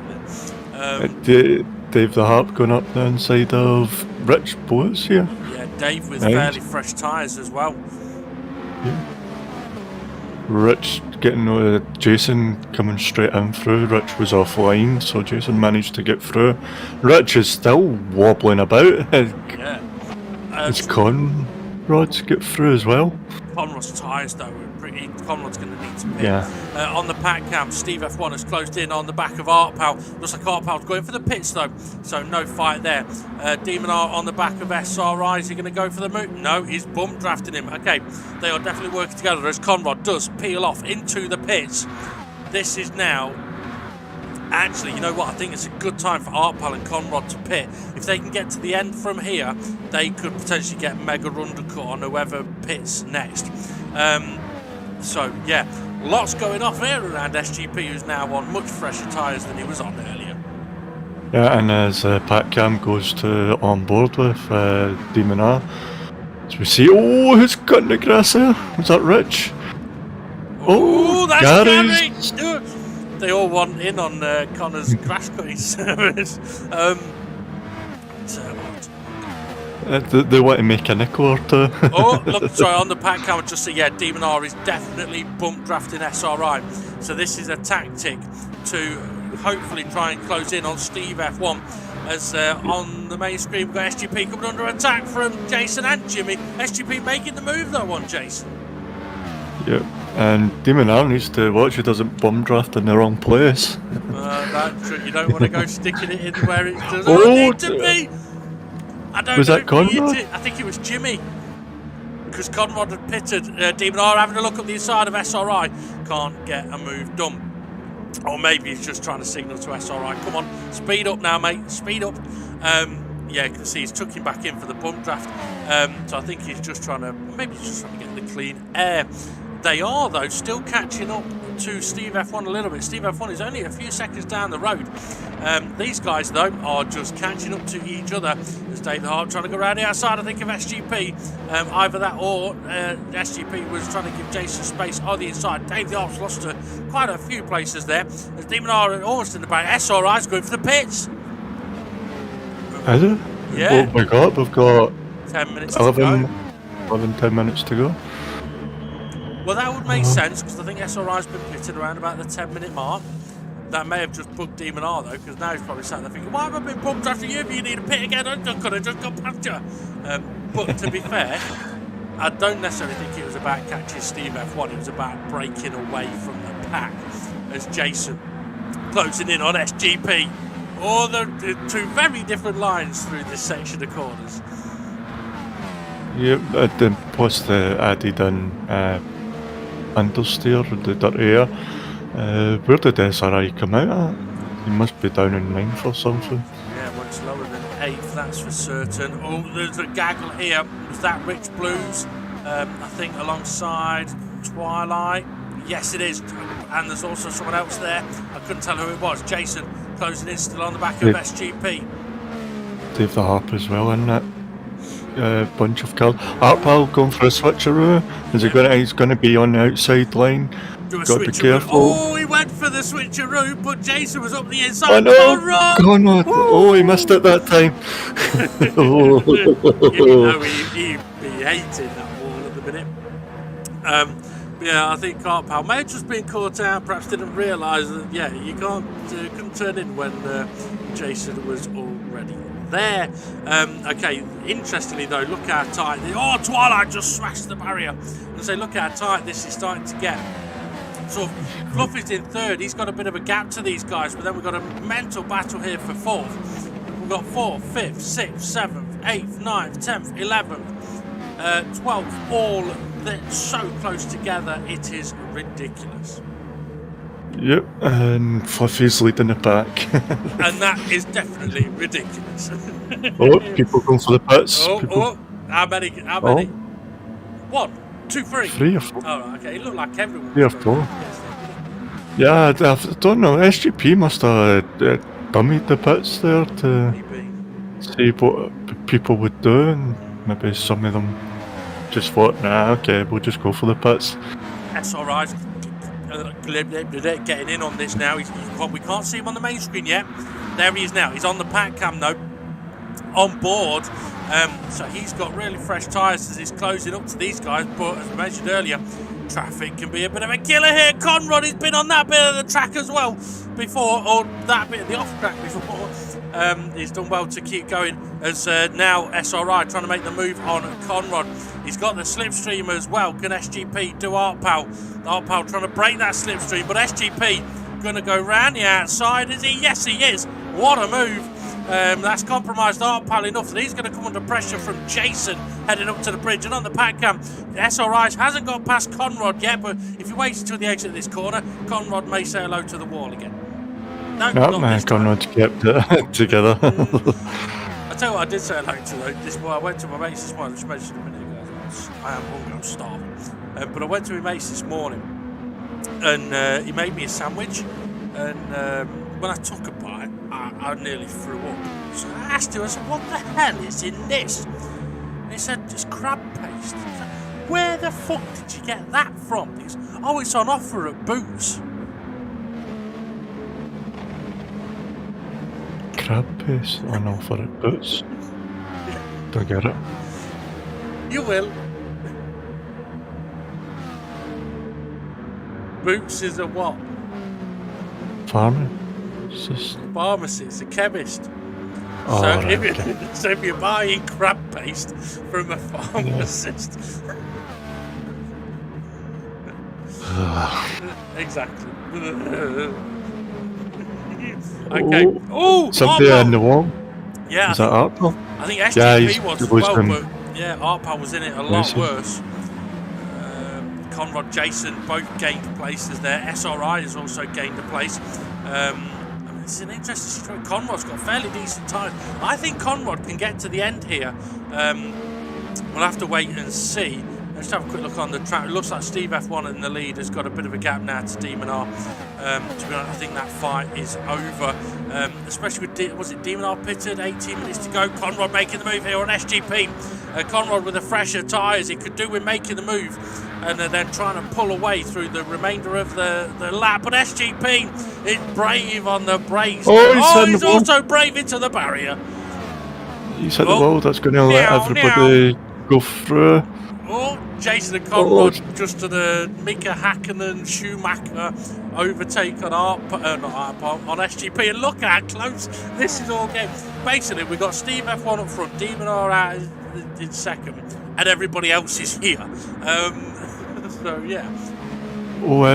it. Dave the Harp going up the inside of Rich Boas here. Yeah, Dave with fairly fresh tyres as well. Yeah. Rich getting Jason coming straight in through. Rich was offline, so Jason managed to get through. Rich is still wobbling about. Yeah. It's Conrad's get through as well. Conrad's tyres though, Conrad's going to need to pit. Yeah. On the pack cam, Steve F1 has closed in on the back of Arpal. Looks like Arpal's going for the pits though, so no fight there. Demon R on the back of SRI. Is he going to go for the move? No, he's bump drafting him. Okay, they are definitely working together as Conrad does peel off into the pits. This is now... Actually, you know what? I think it's a good time for Arpal and Conrad to pit. If they can get to the end from here, they could potentially get mega undercut on whoever pits next. So, yeah, lots going off here around SGP, who's now on much fresher tyres than he was on earlier. Yeah, and as Pat Cam goes to on board with Demon R, as we see, who's cutting the grass there? Was that Rich? Oh, that's Gary's... Gary! They all want in on Connor's grass cutting service. They want to make a nickel or two. Oh, look, sorry, on the pack cam, just say, yeah, Demon R is definitely bump drafting SRI. So this is a tactic to hopefully try and close in on Steve F1. As on the main screen, we've got SGP coming under attack from Jason and Jimmy. SGP making the move though on Jason. Yep. And Demon R needs to watch he doesn't bum draft in the wrong place. That's true. You don't want to go sticking it in where it doesn't need to be. I don't Was know that Conrad? I think it was Jimmy. Because Conrad had pitted Demon R having a look up the inside of SRI. Can't get a move done. Or maybe he's just trying to signal to SRI. Come on, speed up now, mate. Speed up. Yeah, you can see he's took him back in for the bump draft. So I think he's just trying to, get the clean air. They are, though, still catching up to Steve F1 a little bit. Steve F1 is only a few seconds down the road. These guys, though, are just catching up to each other. As David Hart trying to go around the outside, I think, of SGP. Either that or SGP was trying to give Jason space on the inside. David Hart's lost quite a few places there. As Demon R almost in the back. SRI's going for the pits. Is it? Yeah. Oh my god, we've got 10 minutes 11, to go. 10 minutes to go. Well, that would make sense because I think SRI's been pitted around about the 10-minute mark. That may have just bugged Demon R though, because now he's probably sat there thinking, why have I been bumped after you? You need a pit again. I could have just got past you. But to be fair, I don't necessarily think it was about catching Steve F1. It was about breaking away from the pack as Jason closing in on SGP. Or the two very different lines through this section of corners. Yep, then plus the added in understeer, the dirty air. Where did SRI come out at? He must be down in 9th or something. Yeah, much lower than 8th, that's for certain. Oh, there's a gaggle here. Was that Rich Blues? I think alongside Twilight. Yes, it is. And there's also someone else there. I couldn't tell who it was. Jason closing in still on the back of SGP. Dave the Harp as well in that bunch of cars. Harpal going for a switcheroo. He's going to be on the outside line. Got to be careful. Oh, he went for the switcheroo, but Jason was up the inside. Oh no! Conrad! Oh, he missed it that time. Oh. Even though he hated that wall at the minute. Yeah, I think Carpal may have just been caught out, perhaps didn't realise that, yeah, you couldn't turn in when Jason was already there. Okay, interestingly though, look how tight. Oh, Twilight just smashed the barrier. And say, look how tight this is starting to get. So Fluffy's in 3rd. He's got a bit of a gap to these guys, but then we've got a mental battle here for 4th. We've got 4th, 5th, 6th, 7th, 8th, 9th, 10th, 11th, 12th, all so close together, it is ridiculous. Yep, and Fluffy's leading the pack. And that is definitely ridiculous. Oh, people going for the pits. How many? Oh. 1, 2, 3. 3 or 4. Oh, okay, it looked like everyone. 3 or 4. Yeah, I don't know. SGP must have dummied the pits there to see what people would do, and maybe some of them just thought, nah, okay, we'll just go for the pits. SRI's getting in on this now. We can't see him on the main screen yet. There he is now. He's on the pack cam though, on board. So he's got really fresh tyres as he's closing up to these guys. But as we mentioned earlier, traffic can be a bit of a killer here. Conrad has been on that bit of the track as well before, or that bit of the off track before. He's done well to keep going as now SRI trying to make the move on Conrad. He's got the slipstream as well. Can SGP do Artpal? Artpal trying to break that slipstream, but SGP going to go round the outside, is he? Yes, he is. What a move. That's compromised Artpal enough that he's going to come under pressure from Jason heading up to the bridge. And on the pack cam, SRI hasn't got past Conrad yet, but if he waits until the exit of this corner, Conrad may say hello to the wall again. No, man, Conrad's kept it together. I tell you what I did say hello to though. This morning, I went to my mates this morning, which mentioned a minute ago. I am hungry, I'm starving. But I went to my mates this morning and he made me a sandwich. And when I took a bite, I nearly threw up. So I asked him, I said, what the hell is in this? And he said, it's crab paste. I said, where the fuck did you get that from? He said, oh, it's on offer at Boots. Crab paste on offer at Boots. Don't get it. You will. Boots is a what? Farming. It's just Pharmacy, it's a chemist. Oh, So, right, okay. so if you're buying crab paste from a pharmacist, exactly. Okay. Oh, Somebody in the wall. yeah. Is that Artpal? I think Yeah, SGP he's was as losing well, him. but yeah, Artpal was in it a lot Losing. worse. Conrad, Jason both gained places there. SRI has also gained a place. I mean, it's an interesting situation. Conrad's got fairly decent time. I think Conrad can get to the end here. We'll have to wait and see. Let's have a quick look on the track. It looks like Steve F1 in the lead has got a bit of a gap now to Demon R. To be honest, I think that fight is over. Especially with, was it Demon R pitted? 18 minutes to go. Conrad making the move here on SGP. Conrad with the fresher tyres, he could do with making the move. And then trying to pull away through the remainder of the lap. But SGP is brave on the brakes. He's also brave into the barrier. He's hit the wall. That's going to let everybody go through. Oh, Jason and Conrad just to the Mika Hakkinen Schumacher overtake on on SGP. And look how close this is all getting. Basically, we've got Steve F1 up front, Demon R out in second, and everybody else is here. So, yeah.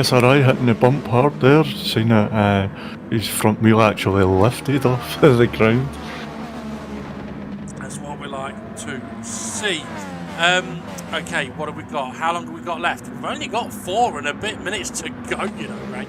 SRI hitting the bump hard there. Seen that his front wheel actually lifted off the ground. That's what we like to see. Okay, what have we got? How long have we got left? We've only got 4 and a bit minutes to go, you know, Ray.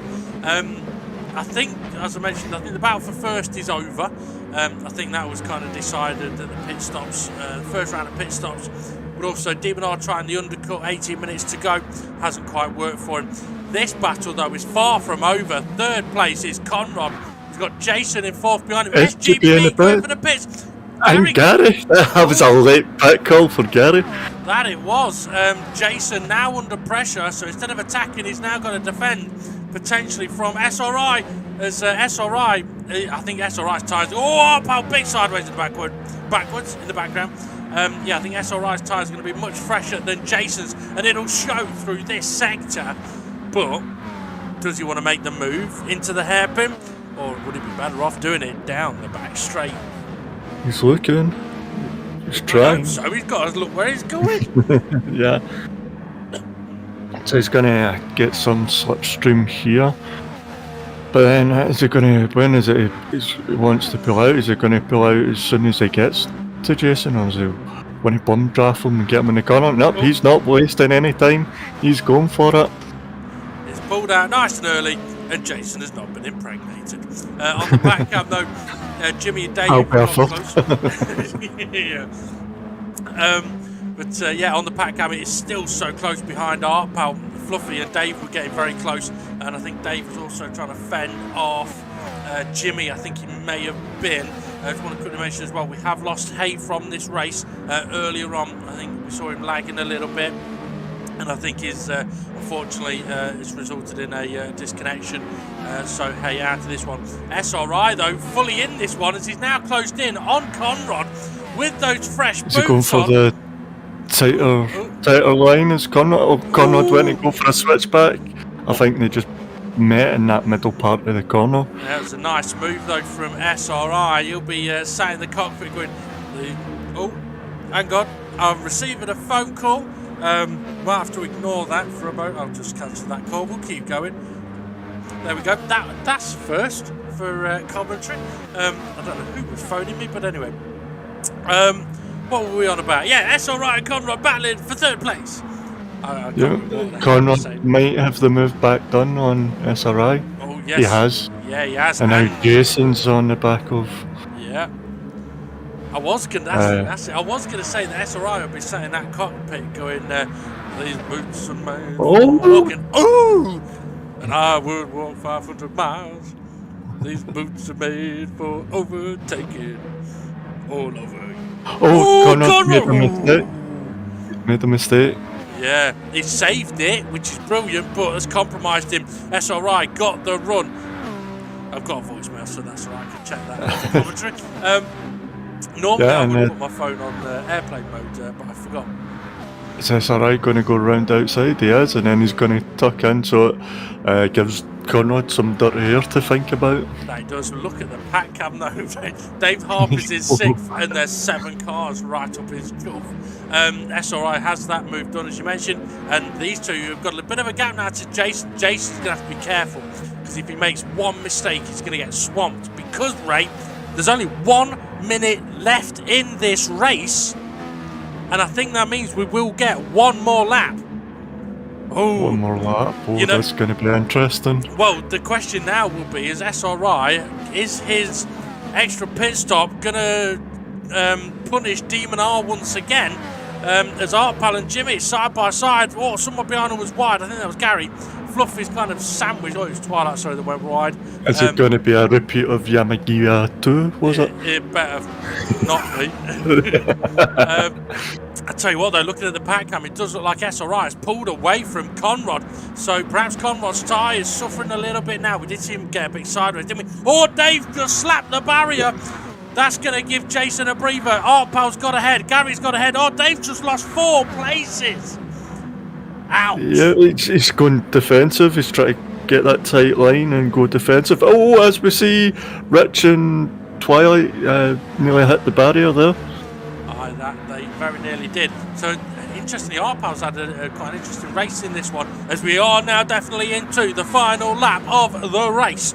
I think, as I mentioned, I think the battle for first is over. I think that was kind of decided at the pit stops, the first round of pit stops. But also, Demon R trying the undercut, 18 minutes to go. Hasn't quite worked for him. This battle, though, is far from over. Third place is Conrad. He's got Jason in fourth behind him. SGP going for the pits. And Gary. That was a late pit call for Gary. That it was. Jason now under pressure, so instead of attacking, he's now got to defend, potentially from SRI. As SRI, I think SRI's tyres. Oh, Artpal big sideways in the backwards in the background. Yeah, I think SRI's tyres are going to be much fresher than Jason's, and it'll show through this sector. But does he want to make the move into the hairpin, or would he be better off doing it down the back straight? He's looking. He's trying. So he's got to look where he's going. Yeah. So he's going to get some slipstream here. But then is he going to, when is it he wants to pull out? Is he going to pull out as soon as he gets to Jason, or is he going to bum draft him and get him in the corner? Nope, he's not wasting any time. He's going for it. It's pulled out nice and early, and Jason has not been impregnated. On the back cam though, Jimmy and Dave were not close. Yeah. But yeah, on the pack cam it is still so close behind Artpal. Fluffy and Dave were getting very close, and I think Dave was also trying to fend off Jimmy. I think he may have been. I just want to quickly mention as well, we have lost Hay from this race earlier on. I think we saw him lagging a little bit, and I think unfortunately it's resulted in a disconnection. So Hay out of this one. SRI though fully in this one as he's now closed in on Conrad with those fresh boots on. Is he going for the tighter line as Conrad? Or Conrad went to go for a switchback? I think they just met in that middle part of the corner. Yeah, it was a nice move though from SRI. He'll be sat in the cockpit going, oh, hang on, I'm receiving a phone call. We'll have to ignore that for a moment. I'll just cancel that call. We'll keep going. There we go. That's first for commentary. I don't know who was phoning me, but anyway. What were we on about? Yeah, SRI and Conrad battling for third place. Conrad might have the move back done on SRI. Oh, yes. He has. Yeah, he has. And now Jason's on the back of... Yeah. I was going to say that SRI would be sat in that cockpit going, these boots are made for walking. Oh! And I would walk 500 miles. These boots are made for overtaking all over. Conrad made a mistake. Made a mistake. Yeah, he saved it, which is brilliant, but has compromised him. SRI got the run. I've got a voicemail, so that's all right. I can check that after commentary. Normally I would put my phone on airplane mode, but I forgot. Is SRI going to go round outside? He is, and then he's going to tuck in, so it gives Conrad some dirty air to think about. That does. Look at the pack cam though. Dave Harper's in 6th, and there's 7 cars right up his goof. SRI has that move done, as you mentioned, and these two have got a bit of a gap now to Jason. Jason's going to have to be careful, because if he makes one mistake, he's going to get swamped. Because, Ray, there's only 1 minute left in this race, and I think that means we will get one more lap. Oh, one more lap. Oh, that's going to be interesting. Well, the question now will be, is SRI, is his extra pit stop going to punish Demon R once again? As Art Pal and Jimmy side by side. Oh, someone behind him was wide. I think that was Gary. Fluffy's kind of sandwiched. Oh, it was Twilight, sorry, that went wide. Is it going to be a repeat of Yamagiya 2, was it? It better not be. I tell you what though, looking at the pack cam, it does look like SRI has pulled away from Conrad. So perhaps Conrad's tyre is suffering a little bit now. We did see him get a bit sideways, didn't we? Oh, Dave just slapped the barrier. That's going to give Jason a breather. Art Pal's got ahead. Gary's got ahead. Oh, Dave just lost 4 places. Ouch. Yeah, he's going defensive. He's trying to get that tight line and go defensive. Oh, as we see, Rich and Twilight nearly hit the barrier there. That they very nearly did. So, interestingly, Art Pal's had quite an interesting race in this one, as we are now definitely into the final lap of the race.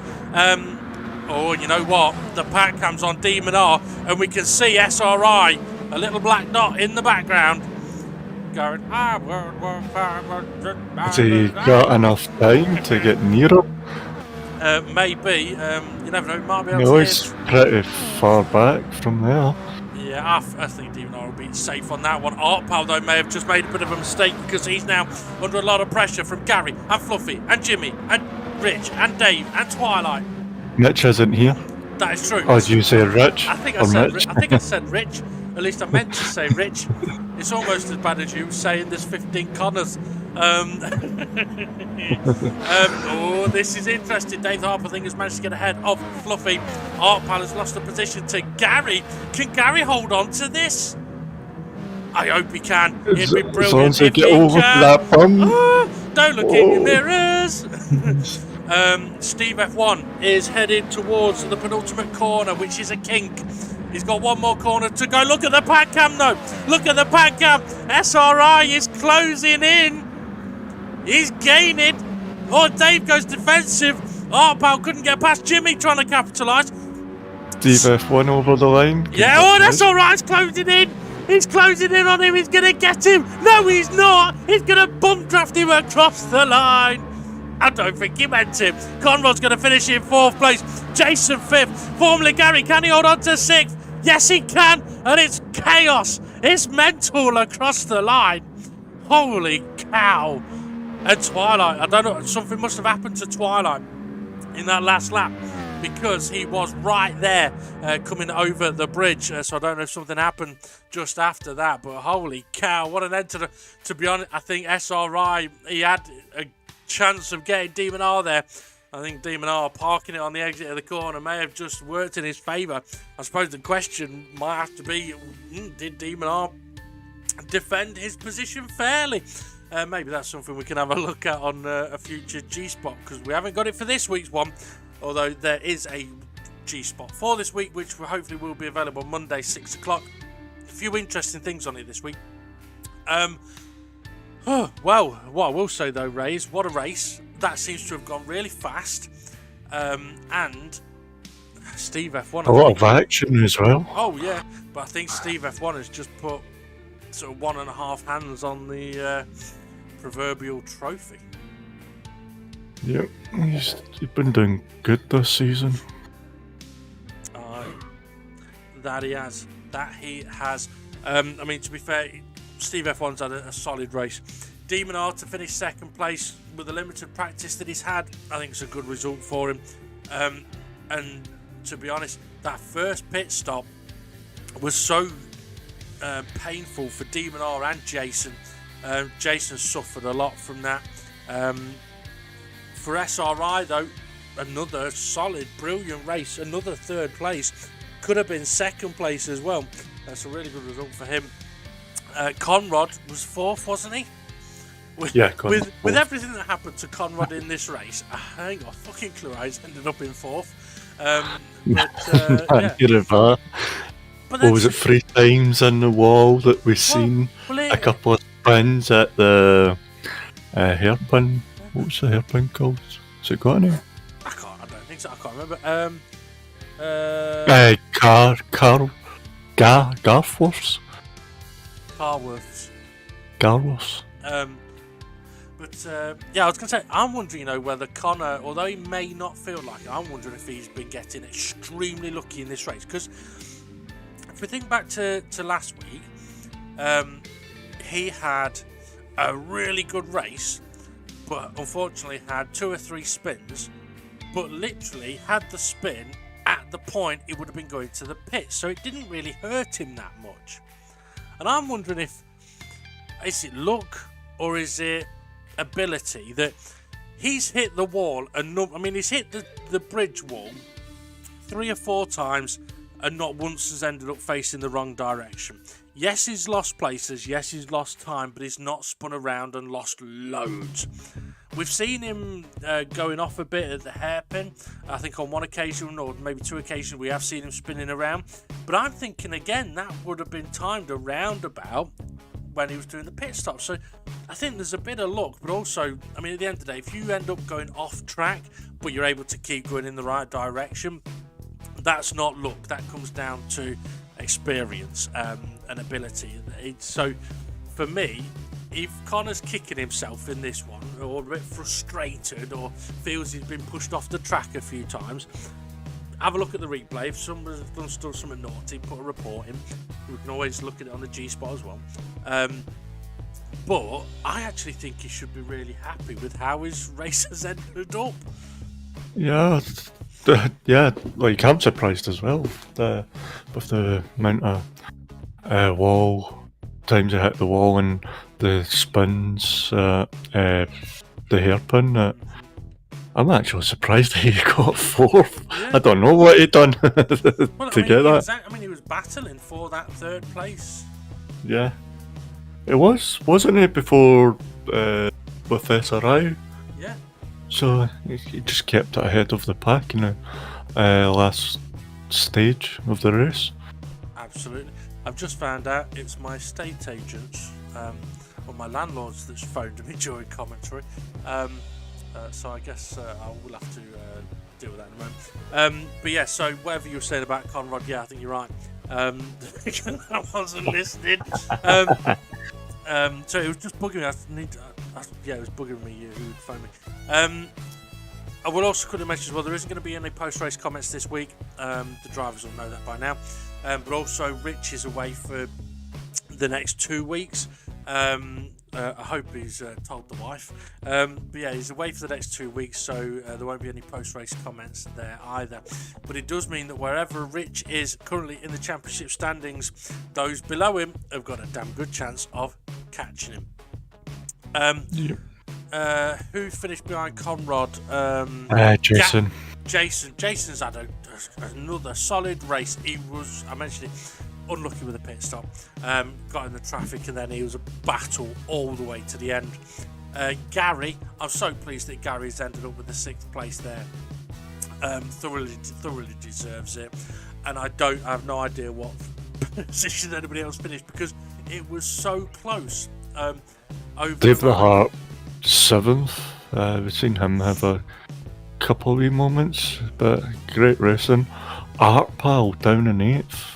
Oh, you know what? The pack cams on Demon R, and we can see SRI, a little black dot in the background, going, Has he got enough time to get near him? Maybe. You never know, he might be able to. No, he's pretty far back from there. Yeah, I think Demon R will be safe on that one. Art Pal, though, may have just made a bit of a mistake, because he's now under a lot of pressure from Gary and Fluffy and Jimmy and Rich and Dave and Twilight. Mitch isn't here. That is true. Oh, did you say Rich? I think I said Rich. At least I meant to say Rich. It's almost as bad as you saying there's 15 Connors. Oh, this is interesting. Dave Harper, I think, has managed to get ahead of Fluffy. Art Pal has lost the position to Gary. Can Gary hold on to this? I hope he can. It'd be brilliant if he get over that bump. Oh, don't look in your mirrors. Steve F1 is headed towards the penultimate corner, which is a kink. He's got one more corner to go. Look at the pack cam though. Look at the pack cam. SRI is closing in. He's gaining. Oh, Dave goes defensive. Art Pal couldn't get past Jimmy trying to capitalise. Steve F1 over the line. Yeah, oh, that's all right. He's closing in. He's closing in on him. He's going to get him. No, he's not. He's going to bump draft him across the line. I don't think he meant him. Conrad's going to finish in 4th place. Jason 5th. Formerly Gary, can he hold on to 6th? Yes, he can. And it's chaos. It's mental across the line. Holy cow. And Twilight, I don't know, something must have happened to Twilight in that last lap, because he was right there coming over the bridge. So I don't know if something happened just after that. But holy cow, what an end to be honest. I think SRI, he had a chance of getting Demon R there. I think Demon R parking it on the exit of the corner may have just worked in his favour. I suppose the question might have to be, did Demon R defend his position fairly? Maybe that's something we can have a look at on a future G-Spot, because we haven't got it for this week's one, although there is a G-Spot for this week, which hopefully will be available Monday 6 o'clock. A few interesting things on it this week. Well, what I will say though, Ray, is what a race. That seems to have gone really fast. And Steve F1... A lot of action as well. Oh, yeah. But I think Steve F1 has just put sort of 1.5 hands on the proverbial trophy. Yep, he's been doing good this season. That he has. I mean, to be fair, Steve F1's had a solid race. Demon R to finish 2nd place with the limited practice that he's had, I think it's a good result for him. And to be honest, that first pit stop was so painful for Demon R and Jason. Jason suffered a lot from that. For SRI though, another solid, brilliant race, another 3rd place. Could have been 2nd place as well. That's a really good result for him. Conrad was fourth, wasn't he? Conrad With everything that happened to Conrad in this race, I ain't got a fucking clue how he's ended up in fourth. But was it 3 times in the wall that we've seen a couple of spins at the hairpin? What's the hairpin called? Has it got any? I don't think so. I can't remember. Garforce? Carworths. Garworths. I was going to say, I'm wondering, whether Connor, although he may not feel like it, I'm wondering if he's been getting extremely lucky in this race. Because if we think back to last week, he had a really good race, but unfortunately had 2 or 3 spins, but literally had the spin at the point it would have been going to the pits. So it didn't really hurt him that much. And I'm wondering is it luck or is it ability that he's hit the wall he's hit the bridge wall 3 or 4 times and not once has ended up facing the wrong direction. Yes, he's lost places, yes, he's lost time, but he's not spun around and lost loads. We've seen him going off a bit at the hairpin. I think on one occasion, or maybe 2 occasions, we have seen him spinning around. But I'm thinking again, that would have been timed around about when he was doing the pit stop. So I think there's a bit of luck, but also, at the end of the day, if you end up going off track, but you're able to keep going in the right direction, that's not luck. That comes down to experience and ability. So for me, if Connor's kicking himself in this one, or a bit frustrated, or feels he's been pushed off the track a few times, have a look at the replay. If somebody's done something naughty, put a report in. We can always look at it on the G-Spot as well. But I actually think he should be really happy with how his race has ended up. Yeah, I'm surprised as well with the amount of wall times I hit the wall and the spins, the hairpin. I'm actually surprised that he got 4th. Yeah. I don't know what he done to get that. He was battling for that 3rd place. Yeah, it wasn't it before with SRI? Yeah. So he just kept it ahead of the pack in the last stage of the race. Absolutely. I've just found out it's my estate agents or my landlords that's phoned me during commentary. So I guess I will have to deal with that in a moment. But yeah, so whatever you were saying about Conrad, yeah, I think you're right. I wasn't listening. So it was just bugging me. It was bugging me who would phone me. I will also quickly mention as well, there isn't going to be any post-race comments this week. The drivers will know that by now. But also, Rich is away for the next 2 weeks. I hope he's told the wife. But yeah, he's away for the next 2 weeks, so there won't be any post-race comments there either. But it does mean that wherever Rich is currently in the championship standings, those below him have got a damn good chance of catching him. Who finished behind Conrad? Jason. Jason's had another solid race. He was, I mentioned it, unlucky with a pit stop, got in the traffic, and then he was a battle all the way to the end. Gary, I'm so pleased that Gary's ended up with the 6th place there. Thoroughly deserves it, and I have no idea what position anybody else finished because it was so close. David Hart 7th. We've seen him have a couple of wee moments, but great racing. Art Pal down in 8th.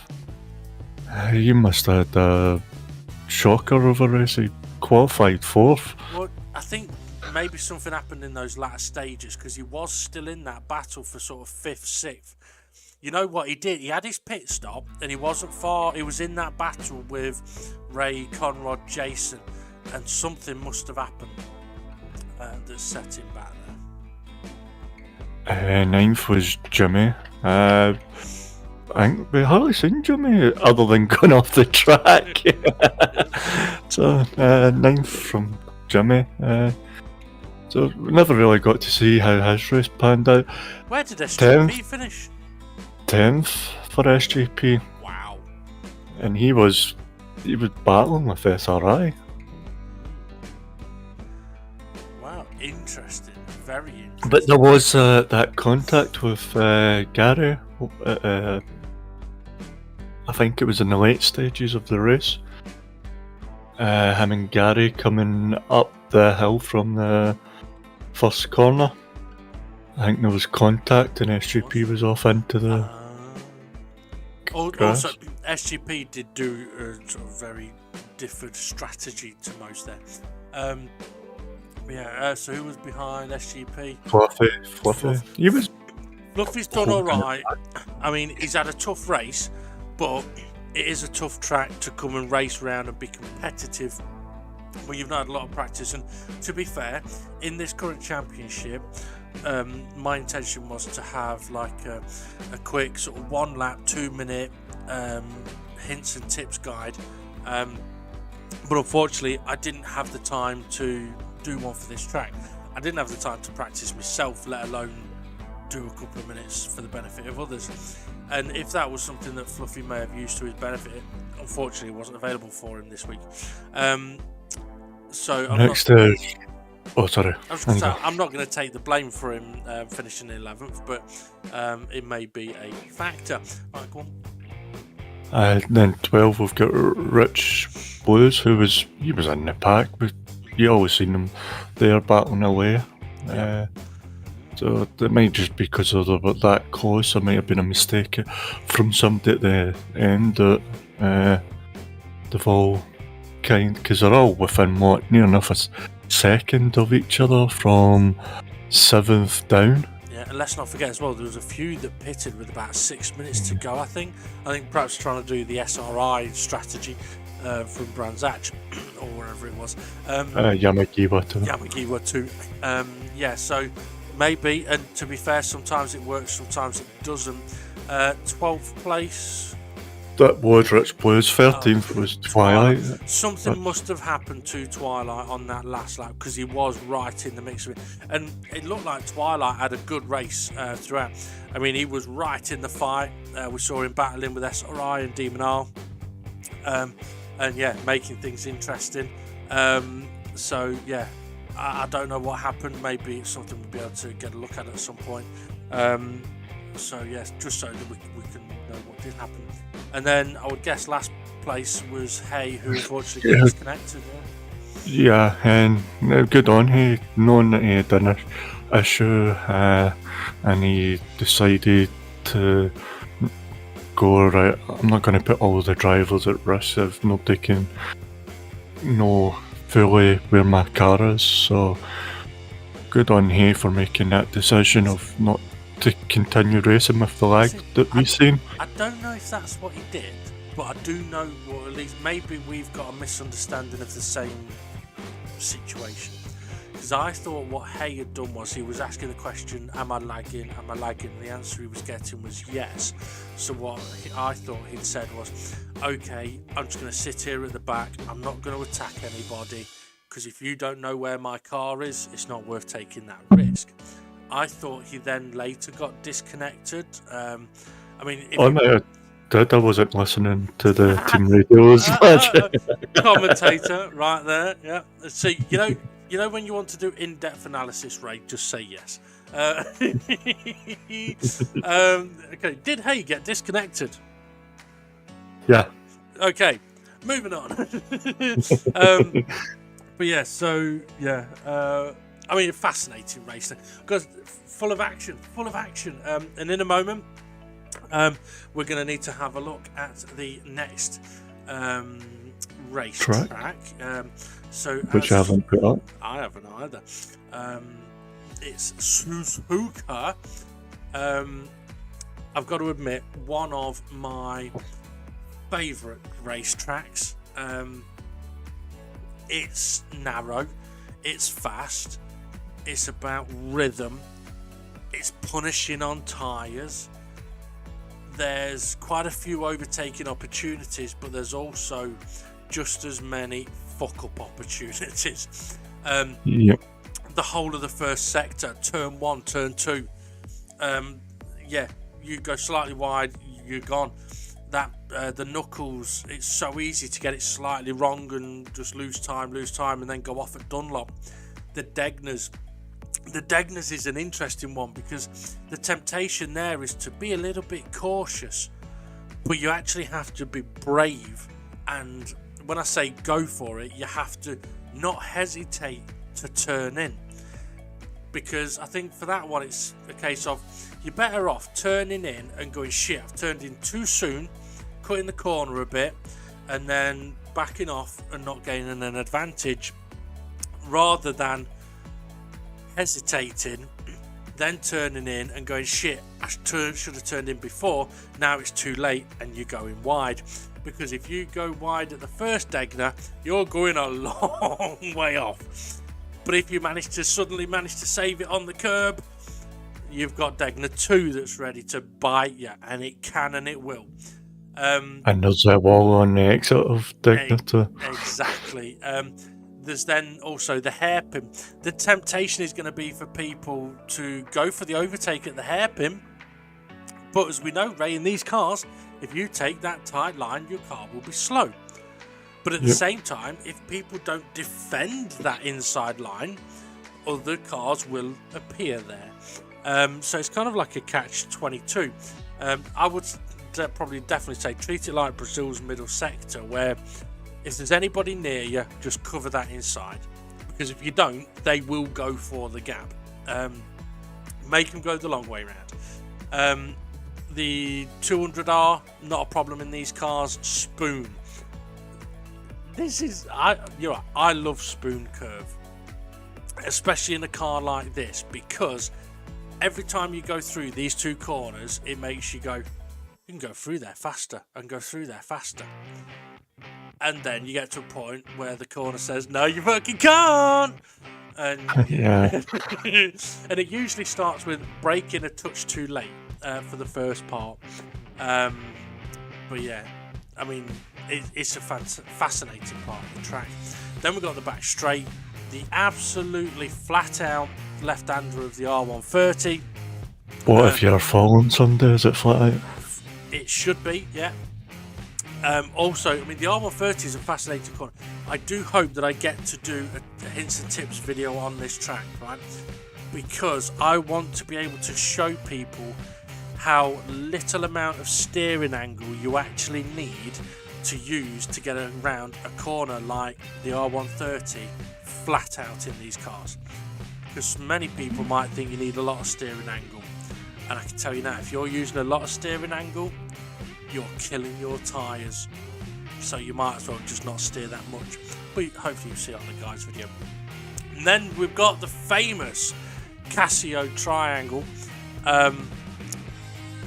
You must have had a shocker of a race. He qualified 4th. Well, I think maybe something happened in those latter stages because he was still in that battle for sort of 5th, 6th. You know what he did? He had his pit stop and he wasn't far. He was in that battle with Ray, Conrad, Jason, and something must have happened that set him back there. 9th was Jimmy. I think we hardly seen Jimmy other than going off the track. So 9th from Jimmy. So we never really got to see how his race panned out. Where did SGP finish? 10th for SGP. Wow. And he was he was battling with SRI. Wow, interesting. Very interesting. But there was that contact with Gary. I think it was in the late stages of the race. Him and Gary coming up the hill from the first corner. I think there was contact and SGP was off into the grass. Also, SGP did do a sort of very different strategy to most there. So who was behind SGP? Fluffy. He was. Fluffy's done alright. I mean, he's had a tough race, but it is a tough track to come and race around and be competitive when you've not had a lot of practice. And to be fair, in this current championship, my intention was to have like a quick sort of 1 lap, 2 minute hints and tips guide. But unfortunately, I didn't have the time to do one for this track. I didn't have the time to practice myself, let alone do a couple of minutes for the benefit of others. And if that was something that Fluffy may have used to his benefit, unfortunately it wasn't available for him this week. So I'm I'm not going to take the blame for him finishing 11th, but it may be a factor. Right, go on. Then 12 we've got Rich Blues, he was in the pack, but you always seen him there battling away. So it might just be because they were that close. There might have been a mistake from somebody at the end that they've all because they're all within near enough a second of each other from 7th down. Yeah, and let's not forget as well, there was a few that pitted with about 6 minutes to go. I think perhaps trying to do the SRI strategy from Brands Hatch or wherever it was. Yamagiwa too. So maybe, and to be fair, sometimes it works, sometimes it doesn't. 12th place. That was Rich Blues. 13th was Twilight. Something must have happened to Twilight on that last lap because he was right in the mix of it. And it looked like Twilight had a good race throughout. I mean, he was right in the fight. We saw him battling with SRI and Demon R. And yeah, making things interesting. I don't know what happened. Maybe it's something we'll be able to get a look at some point. Yes, just so that we can know what did happen. And then I would guess last place was Hay, who unfortunately got disconnected. Yeah, and good on him, knowing that he had an issue, and he decided to go, right, I'm not going to put all the drivers at risk if nobody can know fully where my car is. So good on him for making that decision of not to continue racing with the lag that we've seen. I don't know if that's what he did, but I do know, or at least maybe we've got a misunderstanding of the same situation. Because I thought what Hay had done was he was asking the question, am I lagging? Am I lagging? And the answer he was getting was yes. So what I thought he'd said was, okay, I'm just going to sit here at the back. I'm not going to attack anybody because if you don't know where my car is, it's not worth taking that risk. I thought he then later got disconnected. I wasn't listening to the team radios. Commentator, right there. Yeah. So you know when you want to do in-depth analysis, Ray, just say yes. Okay. Did Hay get disconnected? Yeah. Okay. Moving on. But yeah. So yeah. Fascinating race because full of action. And in a moment, we're going to need to have a look at the next race track. Which I haven't put up. I haven't either. It's Suzuka. I've got to admit, one of my favourite race tracks. It's narrow. It's fast. It's about rhythm. It's punishing on tyres. There's quite a few overtaking opportunities, but there's also just as many fuck-up opportunities. Yep. The whole of the first sector, turn 1, turn 2. You go slightly wide, you're gone. That the knuckles, it's so easy to get it slightly wrong and just lose time, and then go off at Dunlop. The Degners is an interesting one because the temptation there is to be a little bit cautious, but you actually have to be brave. And when I say go for it, you have to not hesitate to turn in, because I think for that one it's a case of you're better off turning in and going, shit, I've turned in too soon, cutting the corner a bit, and then backing off and not gaining an advantage, rather than hesitating, then turning in and going, shit, I should have turned in before, now it's too late, and you're going wide. Because if you go wide at the first Degner, you're going a long way off. But if you suddenly manage to save it on the curb, you've got Degner 2 that's ready to bite you, and it can and it will. And there's a wall on the exit of Degner too. Exactly. There's then also the hairpin. The temptation is going to be for people to go for the overtake at the hairpin. But as we know, Ray, in these cars, if you take that tight line, your car will be slow. But at the same time, if people don't defend that inside line, other cars will appear there. So it's kind of like a catch-22. I would probably definitely say treat it like Brazil's middle sector, where if there's anybody near you, just cover that inside. Because if you don't, they will go for the gap. Make them go the long way round. The 200R, not a problem in these cars. Spoon. I love spoon curve, especially in a car like this, because every time you go through these two corners, it makes you go, you can go through there faster and go through there faster. And then you get to a point where the corner says, no, you fucking can't. And Yeah. and it usually starts with braking a touch too late for the first part. But yeah, I mean, it's a fascinating part of the track. Then we've got the back straight, the absolutely flat out left-hander of the R130. What if you're following somebody? Is it flat out? It should be, yeah. Also, I mean, the R130 is a fascinating corner. I do hope that I get to do a hints and tips video on this track, right? Because I want to be able to show people how little amount of steering angle you actually need to use to get around a corner like the R130 flat out in these cars. Because many people might think you need a lot of steering angle, and I can tell you now, if you're using a lot of steering angle, you're killing your tyres, so you might as well just not steer that much. But hopefully you see it on the guide's video. And then we've got the famous Casio triangle.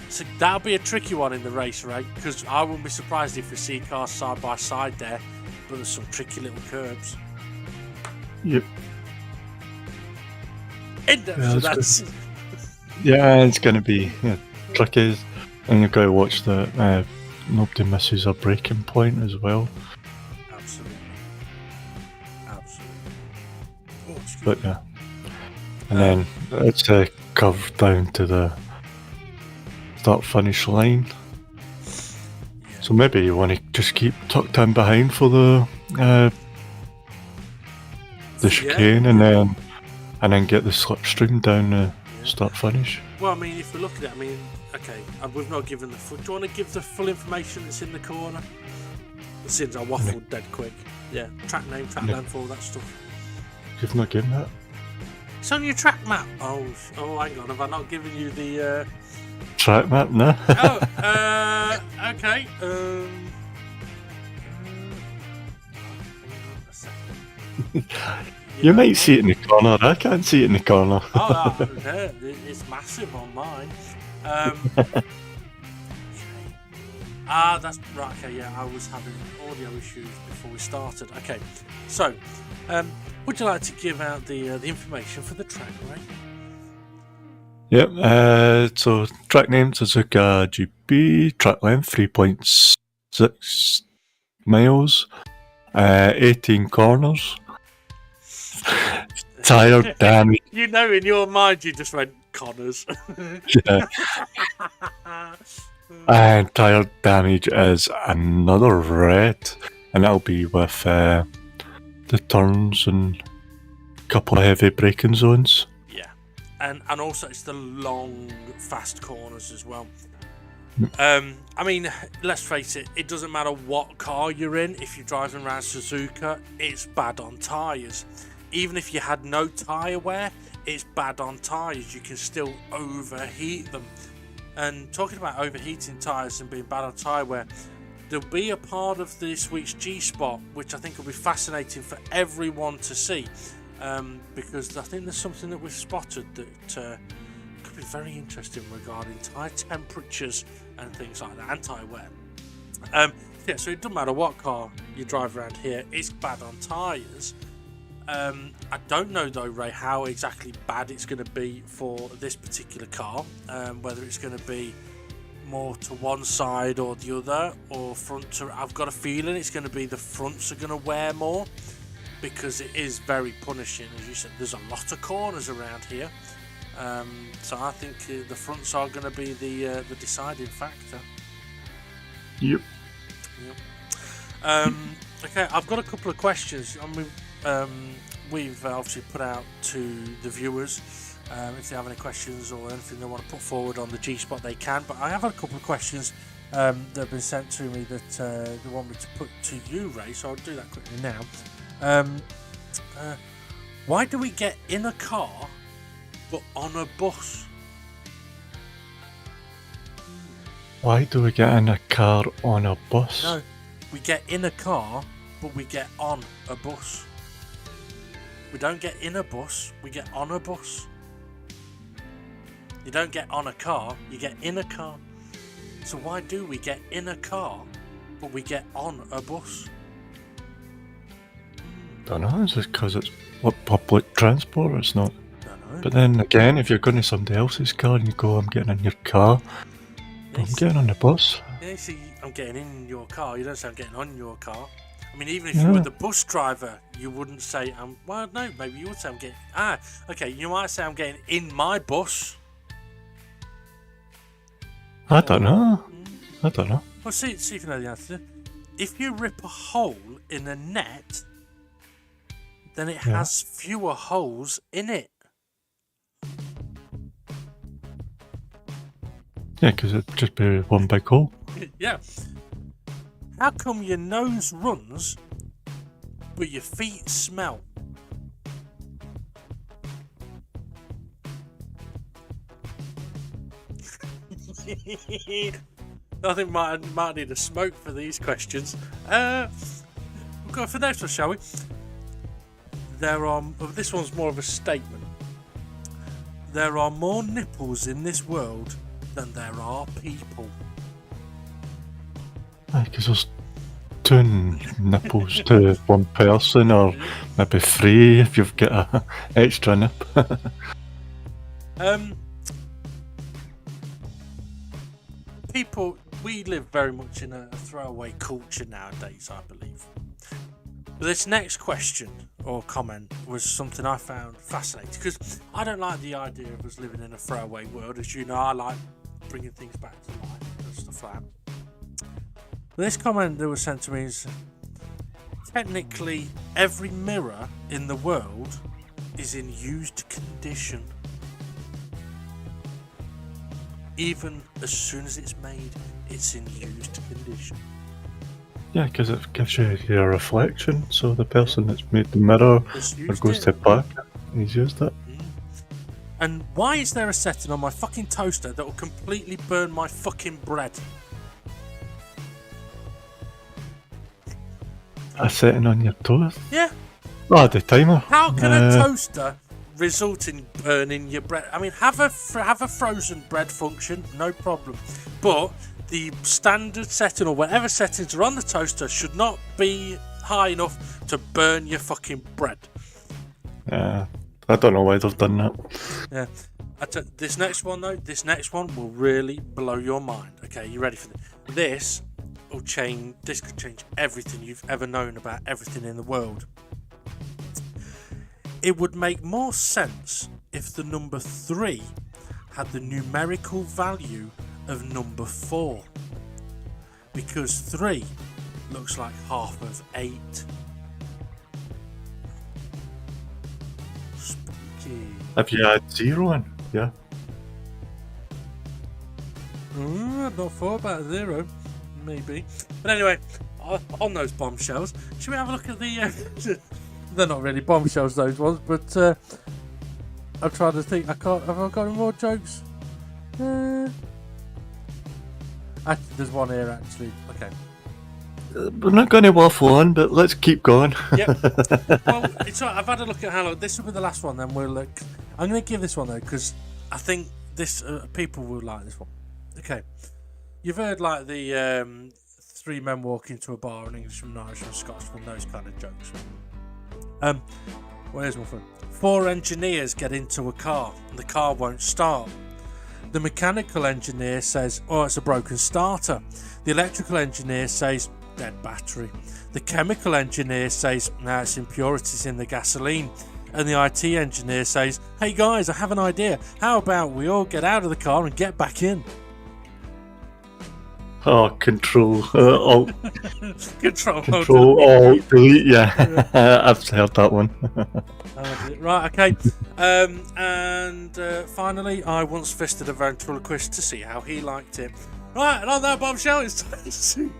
So that'll be a tricky one in the race, right? Because I wouldn't be surprised if we see cars side by side there, but there's some tricky little curves. Yep. It's going to be tricky. And you've got to watch that nobody misses a braking point as well. Absolutely. Oh, but yeah. And then it's a curve down to the start-finish line. Yeah. So maybe you want to just keep tucked in behind for the chicane, and then get the slipstream down the start-finish. Well, I mean, if we look at it, I mean, okay, we've not given the full. Do you want to give the full information that's in the corner? Since I waffled dead quick. Yeah, track name, track length, all that stuff. You've not given that? It's on your track map. Oh, hang on, have I not given you the track map? No. Okay. A second. You might see it in the corner. I can't see it in the corner. It's massive on mine. Okay. That's right. Okay, yeah, I was having audio issues before we started. Okay, so would you like to give out the information for the track, right? Yep. So track name Suzuka GP. Track length 3.6 miles. 18 corners. Tire damage. You know, in your mind, you just went Connors. Yeah. And tire damage is another red, and that'll be with the turns and a couple of heavy braking zones. Yeah, and also it's the long, fast corners as well. I mean, let's face it, it doesn't matter what car you're in. If you're driving around Suzuka, it's bad on tyres. Even if you had no tyre wear, it's bad on tyres. You can still overheat them. And talking about overheating tyres and being bad on tyre wear, there'll be a part of this week's G-Spot which I think will be fascinating for everyone to see, because I think there's something that we've spotted that could be very interesting regarding tyre temperatures and things like that, and tyre wear. Yeah, so it doesn't matter what car you drive around here, it's bad on tyres. I don't know though, Ray, how exactly bad it's going to be for this particular car, whether it's going to be more to one side or the other, or front to... I've got a feeling it's going to be the fronts are going to wear more, because it is very punishing. As you said, there's a lot of corners around here, so I think the fronts are going to be the deciding factor. Yep. Okay, I've got a couple of questions. I mean, we've obviously put out to the viewers if they have any questions or anything they want to put forward on the G-Spot, they can. But I have a couple of questions that have been sent to me that they want me to put to you, Ray. So I'll do that quickly now. Why do we get in a car but on a bus? Why do we get in a car on a bus? No, we get in a car but we get on a bus. We don't get in a bus, we get on a bus. You don't get on a car, you get in a car. So why do we get in a car but we get on a bus? Don't know, it's just because it's public transport, it's not. Don't know. But then again, if you're going to somebody else's car and you go, I'm getting in your car, I'm getting on the bus. Yeah, you see, I'm getting in your car, you don't say I'm getting on your car. I mean, even if you were the bus driver, you wouldn't say, well, no, maybe you would say I'm getting... okay, you might say I'm getting in my bus. I don't know. Well, see if you know the answer. If you rip a hole in a net, then it has fewer holes in it. Yeah, because it'd just be one big hole. Yeah. How come your nose runs, but your feet smell? I think might need a smoke for these questions. We'll go for the next one, shall we? This one's more of a statement. There are more nipples in this world than there are people. Because there's two nipples to one person, or maybe three if you've got a extra nip. People, we live very much in a throwaway culture nowadays, I believe. But this next question or comment was something I found fascinating, because I don't like the idea of us living in a throwaway world. As you know, I like bringing things back to life and stuff like that. This comment that was sent to me is, technically every mirror in the world is in used condition. Even as soon as it's made, it's in used condition. Yeah, because it gives you your reflection, so the person that's made the mirror or goes to park, he's used it. And why is there a setting on my fucking toaster that will completely burn my fucking bread? A setting on your toast? Yeah. Oh, the timer. How can a toaster result in burning your bread? I mean, have a frozen bread function, no problem. But the standard setting or whatever settings are on the toaster should not be high enough to burn your fucking bread. Yeah, I don't know why they've done that. Yeah. This next one though, will really blow your mind. Okay, you ready for this? This could change everything you've ever known about everything in the world. It would make more sense if the number 3 had the numerical value of number 4. because 3 looks like half of 8. Spooky. Have you had 0 in? Yeah. I've not thought about 0. Maybe. But anyway, on those bombshells, should we have a look at the... they're not really bombshells, those ones, but I'm trying to think. Have I got any more jokes? Actually, there's one here, actually. Okay. We're not going to waffle on, but let's keep going. Yep. Well, it's all right. I've had a look at how long. This will be the last one, then we'll look. I'm going to give this one, though, because I think this people will like this one. Okay. You've heard, like, the 3 men walk into a bar, an Englishman, an Irishman, Scotsman, those kind of jokes. Well, here's one for 4 engineers get into a car, and the car won't start. The mechanical engineer says, oh, it's a broken starter. The electrical engineer says, dead battery. The chemical engineer says, it's impurities in the gasoline. And the IT engineer says, hey guys, I have an idea. How about we all get out of the car and get back in? Oh, Control, Alt, Control, Alt, Delete, yeah. I've heard that one. Right, okay. And finally, I once fisted a ventriloquist to see how he liked it. Right, and on that bombshell, it's time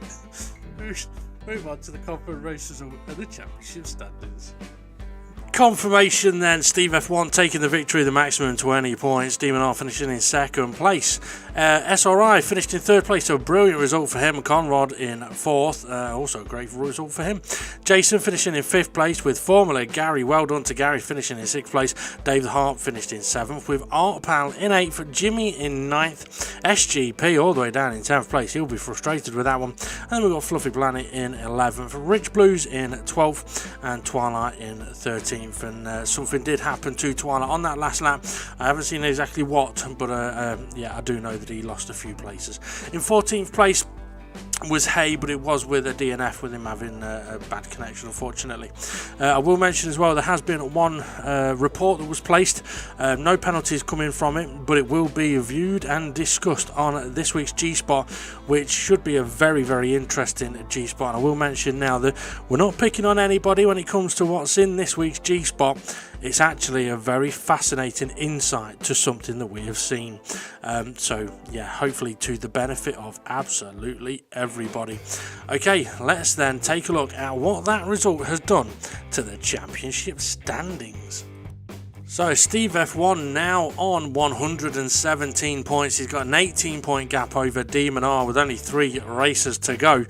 to move on to the Comfort Races and the Championship standings. Confirmation then, Steve F1 taking the victory, the maximum 20 points. Demon R finishing in 2nd place. SRI finished in 3rd place, so a brilliant result for him. Conrad in 4th, also a great result for him. Jason finishing in 5th place with Formula Gary. Well done to Gary finishing in 6th place. Dave the Hart finished in 7th with Art Pal in 8th. Jimmy in 9th. SGP all the way down in 10th place. He'll be frustrated with that one. And then we've got Fluffy Planet in 11th. Rich Blues in 12th and Twilight in 13th. And something did happen to Twilight on that last lap. I haven't seen exactly what, but yeah, I do know that he lost a few places. In 14th place was Hay, but it was with a DNF, with him having a bad connection, unfortunately. I will mention as well, there has been one report that was placed. No penalties coming from it, but it will be viewed and discussed on this week's G-Spot, which should be a very, very interesting G-Spot. And I will mention now that we're not picking on anybody when it comes to what's in this week's G-Spot. It's actually a very fascinating insight to something that we have seen. So, yeah, hopefully to the benefit of absolutely everybody. Okay, let's then take a look at what that result has done to the championship standings. So Steve F1 now on 117 points. He's got an 18-point gap over Demon R with only 3 races to go.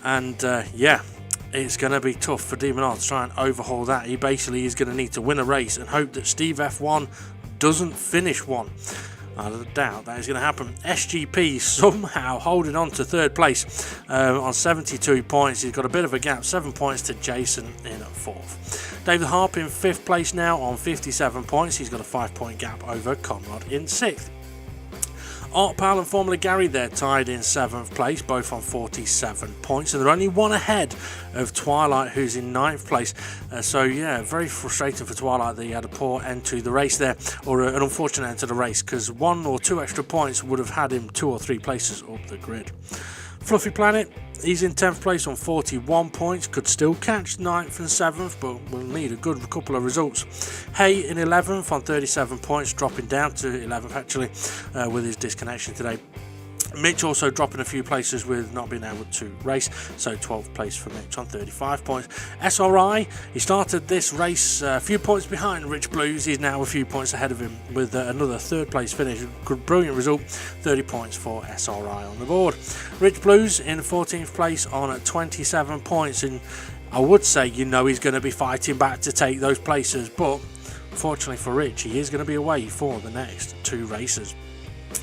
And yeah, it's going to be tough for Demon R to try and overhaul that. He basically is going to need to win a race and hope that Steve F1 doesn't finish one. I doubt that is going to happen. SGP somehow holding on to 3rd place on 72 points. He's got a bit of a gap, 7 points to Jason in 4th. David Harp in 5th place now on 57 points. He's got a 5-point gap over Conrad in 6th. Art Pal and Formula Gary, they're tied in 7th place, both on 47 points, and they're only 1 ahead of Twilight, who's in 9th place. So yeah, very frustrating for Twilight that he had a poor end to the race there, or an unfortunate end to the race, because 1 or 2 extra points would have had him 2 or 3 places up the grid. Fluffy Planet, he's in 10th place on 41 points, could still catch 9th and 7th, but will need a good couple of results. Hay in 11th on 37 points, dropping down to 11th actually with his disconnection today. Mitch also dropping a few places with not being able to race, so 12th place for Mitch on 35 points. SRI, he started this race a few points behind Rich Blues. He's now a few points ahead of him with another 3rd place finish. Good, brilliant result, 30 points for SRI on the board. Rich Blues in 14th place on 27 points, and I would say, you know, he's going to be fighting back to take those places, but fortunately for Rich, he is going to be away for the next 2 races.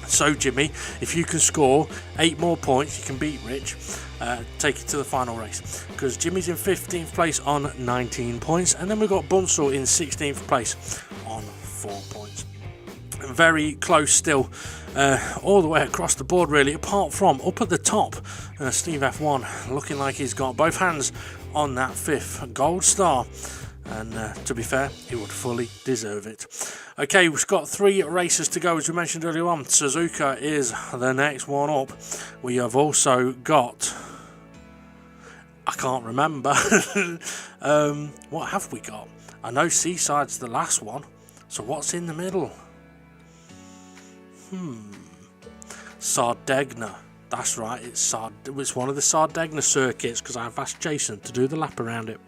So Jimmy, if you can score 8 more points, you can beat Rich, take it to the final race, because Jimmy's in 15th place on 19 points, and then we've got Bunsell in 16th place on 4 points. Very close still, all the way across the board really, apart from up at the top, Steve F1 looking like he's got both hands on that 5th gold star. And to be fair, he would fully deserve it. Okay, we've got 3 races to go, as we mentioned earlier on. Suzuka is the next one up. We have also got... I can't remember. What have we got? I know Seaside's the last one. So what's in the middle? Sardegna. That's right, it's one of the Sardegna circuits, because I've asked Jason to do the lap around it.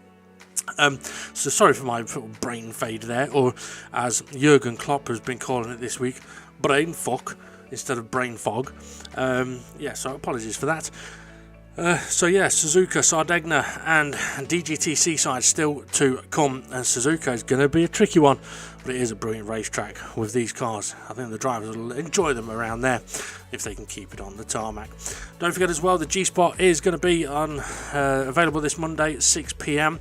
So sorry for my little brain fade there, or as Jurgen Klopp has been calling it this week, brain fuck instead of brain fog. So apologies for that. Suzuka, Sardegna and DGT Seaside still to come, and Suzuka is going to be a tricky one, but it is a brilliant racetrack with these cars. I think the drivers will enjoy them around there if they can keep it on the tarmac. Don't forget as well, the G-Spot is going to be available this Monday at 6 p.m.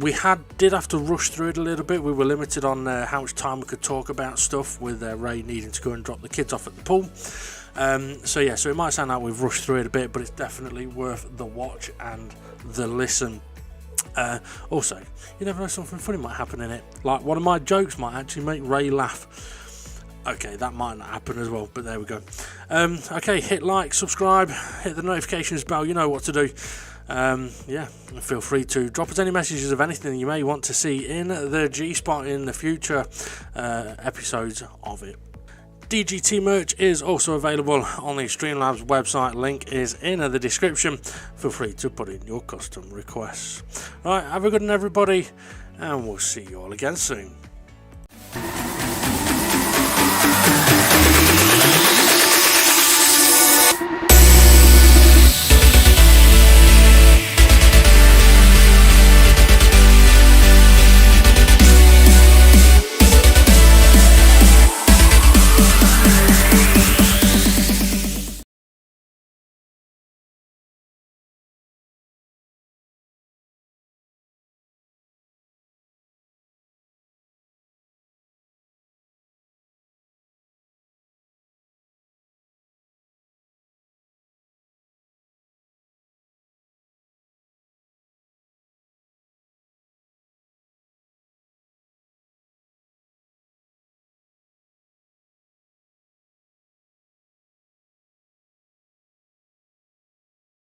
We did have to rush through it a little bit. We were limited on how much time we could talk about stuff, with Ray needing to go and drop the kids off at the pool. So it might sound like we've rushed through it a bit, but it's definitely worth the watch and the listen. Also, you never know, something funny might happen in it. Like one of my jokes might actually make Ray laugh. Okay, that might not happen as well, but there we go. Okay, hit like, subscribe, hit the notifications bell, you know what to do. Feel free to drop us any messages of anything you may want to see in the G-Spot in the future episodes of it. DGT merch is also available on the Streamlabs website. Link is in the description. Feel free to put in your custom requests. Right, have a good one everybody, and we'll see you all again soon.